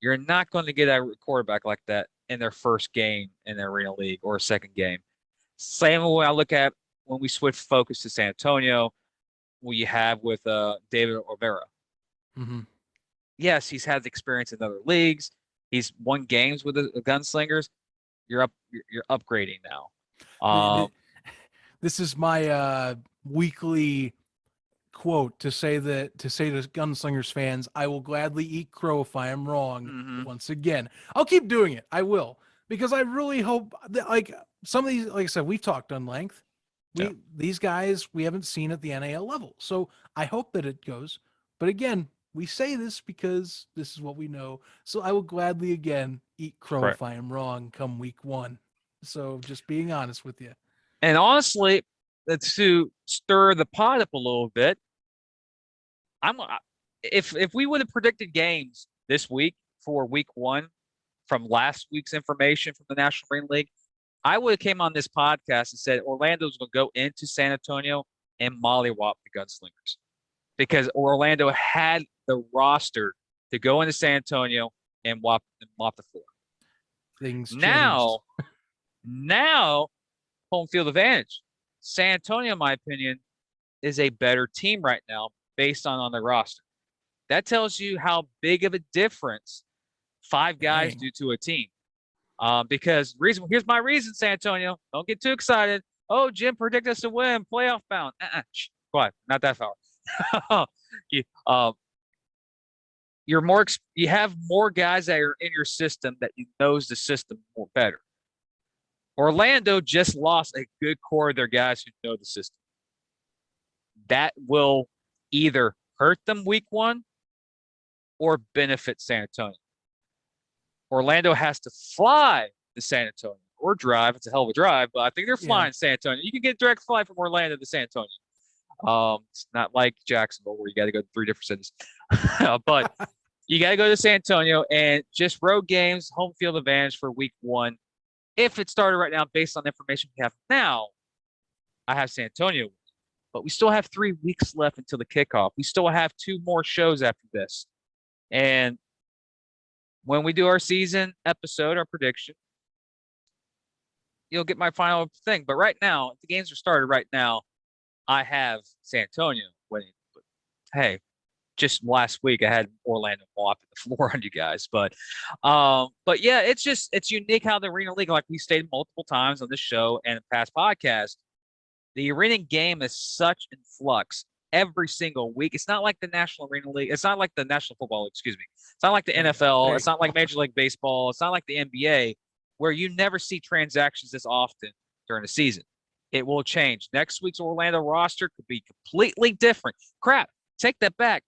you're not going to get a quarterback like that in their first game in the Arena League or a second game. Same way I look at when we switch focus to San Antonio, we have with David Olvera. Mm-hmm. Yes, he's had experience in other leagues. He's won games with the Gunslingers, You're upgrading now. This is my weekly quote to say to Gunslingers fans, I will gladly eat crow if I am wrong. Once again, I'll keep doing it. I will, because I really hope that, like, some of these, like I said, we've talked on length. These guys we haven't seen at the NAL level, so I hope that it goes. But again, we say this because this is what we know. So I will gladly again eat crow if I am wrong come week 1. So just being honest with you. And honestly, to stir the pot up a little bit, if we would have predicted games this week for week 1 from last week's information from the National Marine League, I would have came on this podcast and said Orlando's going to go into San Antonio and mollywop the Gunslingers, because Orlando had the roster to go into San Antonio and mop the floor. Things now home field advantage. San Antonio, in my opinion, is a better team right now based on their roster. That tells you how big of a difference 5 guys do to a team. Because here's my reason, San Antonio. Don't get too excited. Oh, Jim predicted us to win, playoff bound. Quiet, not that far. You have more guys that are in your system that knows the system more better. Orlando just lost a good core of their guys who know the system. That will either hurt them week 1 or benefit San Antonio. Orlando has to fly to San Antonio or drive. It's a hell of a drive, but I think they're flying San Antonio. You can get a direct flight from Orlando to San Antonio. It's not like Jacksonville where you got to go to 3 different cities. But you got to go to San Antonio and just road games, home field advantage for week 1. If it started right now, based on the information we have now, I have San Antonio. But we still have 3 weeks left until the kickoff. We still have 2 more shows after this. And when we do our season episode, our prediction, you'll get my final thing. But right now, if the games are started right now, I have San Antonio winning. But hey, just last week I had Orlando mopping the floor on you guys. But yeah, it's unique how the Arena League, like we stated multiple times on this show and past podcasts, the arena game is such in flux every single week. It's not like the National Arena League. It's not like the National Football League, excuse me. It's not like the NFL. It's not like Major League Baseball. It's not like the NBA, where you never see transactions this often during the season. It will change. Next week's Orlando roster could be completely different. Crap, take that back.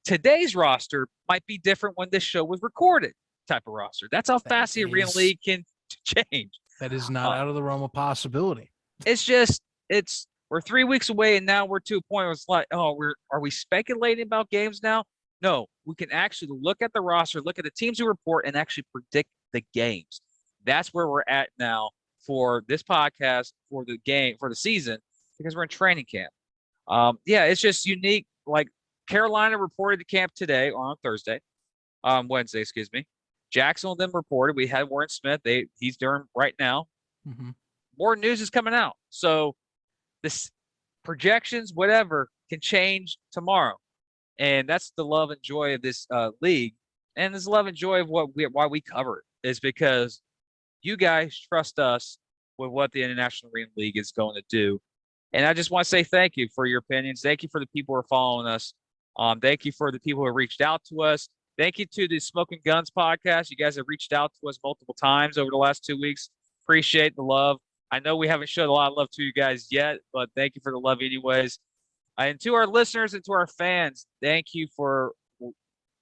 Today's roster might be different when this show was recorded type of roster. That's how fast the Arena League can change. That is not out of the realm of possibility. We're 3 weeks away, and now we're to a point where it's like, are we speculating about games now? No, we can actually look at the roster, look at the teams who report, and actually predict the games. That's where we're at now for this podcast, for the game, for the season, because we're in training camp. It's just unique. Like Carolina reported to camp today or on Wednesday, excuse me. Jacksonville then reported. We had Warren Smith. He's doing right now. Mm-hmm. More news is coming out. So this projections, whatever, can change tomorrow. And that's the love and joy of this league. And this love and joy of why we cover it is because you guys trust us with what the International Arena League is going to do. And I just want to say thank you for your opinions. Thank you for the people who are following us. Thank you for the people who have reached out to us. Thank you to the Smoking Guns podcast. You guys have reached out to us multiple times over the last 2 weeks. Appreciate the love. I know we haven't showed a lot of love to you guys yet, but thank you for the love anyways. And to our listeners and to our fans, thank you for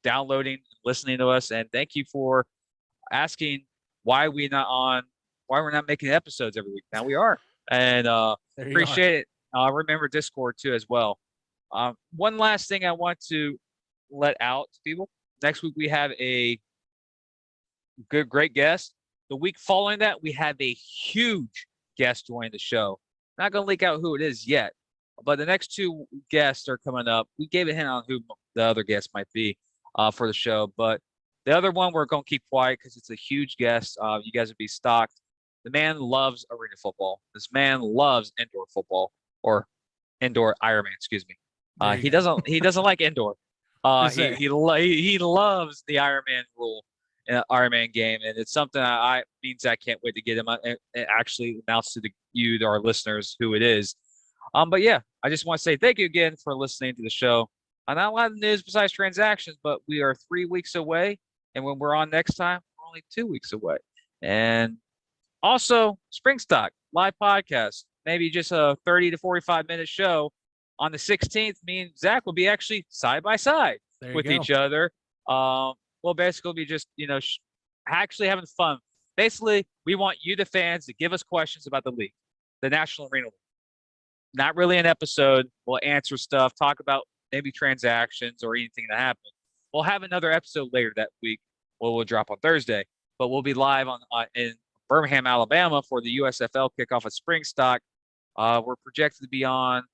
downloading, listening to us, and thank you for asking why we're not making episodes every week. Now we are, and appreciate it. Remember Discord too as well. One last thing I want to let out to people. Next week we have a great guest. The week following that, we have a huge guest join the show. Not going to leak out who it is yet, but the next 2 guests are coming up. We gave a hint on who the other guest might be for the show, but the other one we're going to keep quiet because it's a huge guest. You guys would be stocked. The man loves arena football. This man loves indoor football, or indoor Ironman, excuse me. He doesn't like indoor. He loves the Ironman rule. in an Ironman game, and it's something I means I can't wait to get him and actually announce to you, to our listeners, who it is. But yeah, I just want to say thank you again for listening to the show. Not a lot of news besides transactions, but we are 3 weeks away, and when we're on next time, we're only 2 weeks away. And also, Spring Stock live podcast, maybe just a 30 to 45-minute show on the 16th. Me and Zach will be actually side by side with each other. We'll basically be just, actually having fun. Basically, we want you, the fans, to give us questions about the league, the National Arena League. Not really an episode. We'll answer stuff, talk about maybe transactions or anything that happened. We'll have another episode later that week. We'll drop on Thursday, but we'll be live in Birmingham, Alabama for the USFL kickoff at Spring Stock. We're projected to be on, I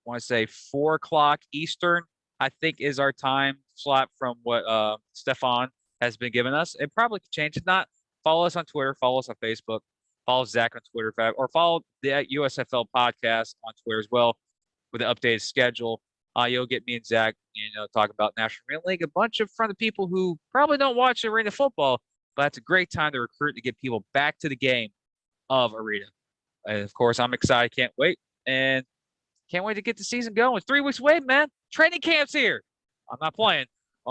want to say 4 o'clock Eastern, I think is our time slot from what Stefan has been giving us. It probably could change. If not, follow us on Twitter, follow us on Facebook, follow Zach on Twitter, or follow the USFL podcast on Twitter as well with the updated schedule. You'll get me and Zach, talk about National Arena League, a bunch of front of people who probably don't watch arena football, but it's a great time to recruit to get people back to the game of arena. And of course, I'm excited. Can't wait. And can't wait to get the season going. 3 weeks away, man. Training camp's here. I'm not playing.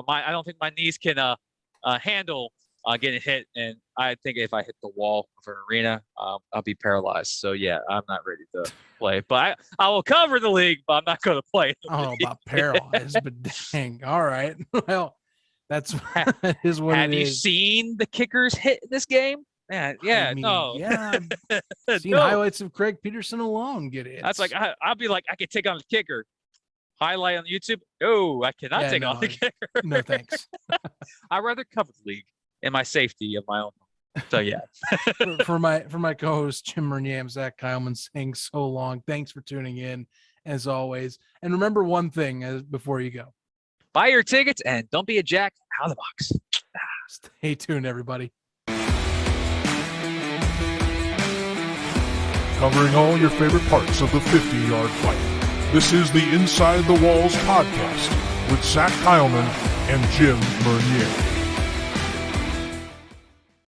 I don't think my knees can handle getting hit. And I think if I hit the wall of an arena, I'll be paralyzed. So, yeah, I'm not ready to play. But I will cover the league, but I'm not going to play. I don't know about paralyzed, but dang. All right. Well, that is what it is. Have you seen the kickers hit in this game? Man, yeah, I mean, no. Yeah, I've seen highlights of Craig Peterson alone get it. That's like, I'll be like, I could take on the kicker. Highlight on YouTube. No, I cannot take on the kicker. No, thanks. I'd rather cover the league in my safety of my own. So, yeah. for my co-host, Jim Mernier, I'm Zach Kyleman saying so long. Thanks for tuning in, as always. And remember one thing before you go. Buy your tickets and don't be a jack out of the box. Stay tuned, everybody. Covering all your favorite parts of the 50-yard fight. This is the Inside the Walls podcast with Zach Kyleman and Jim Mernier.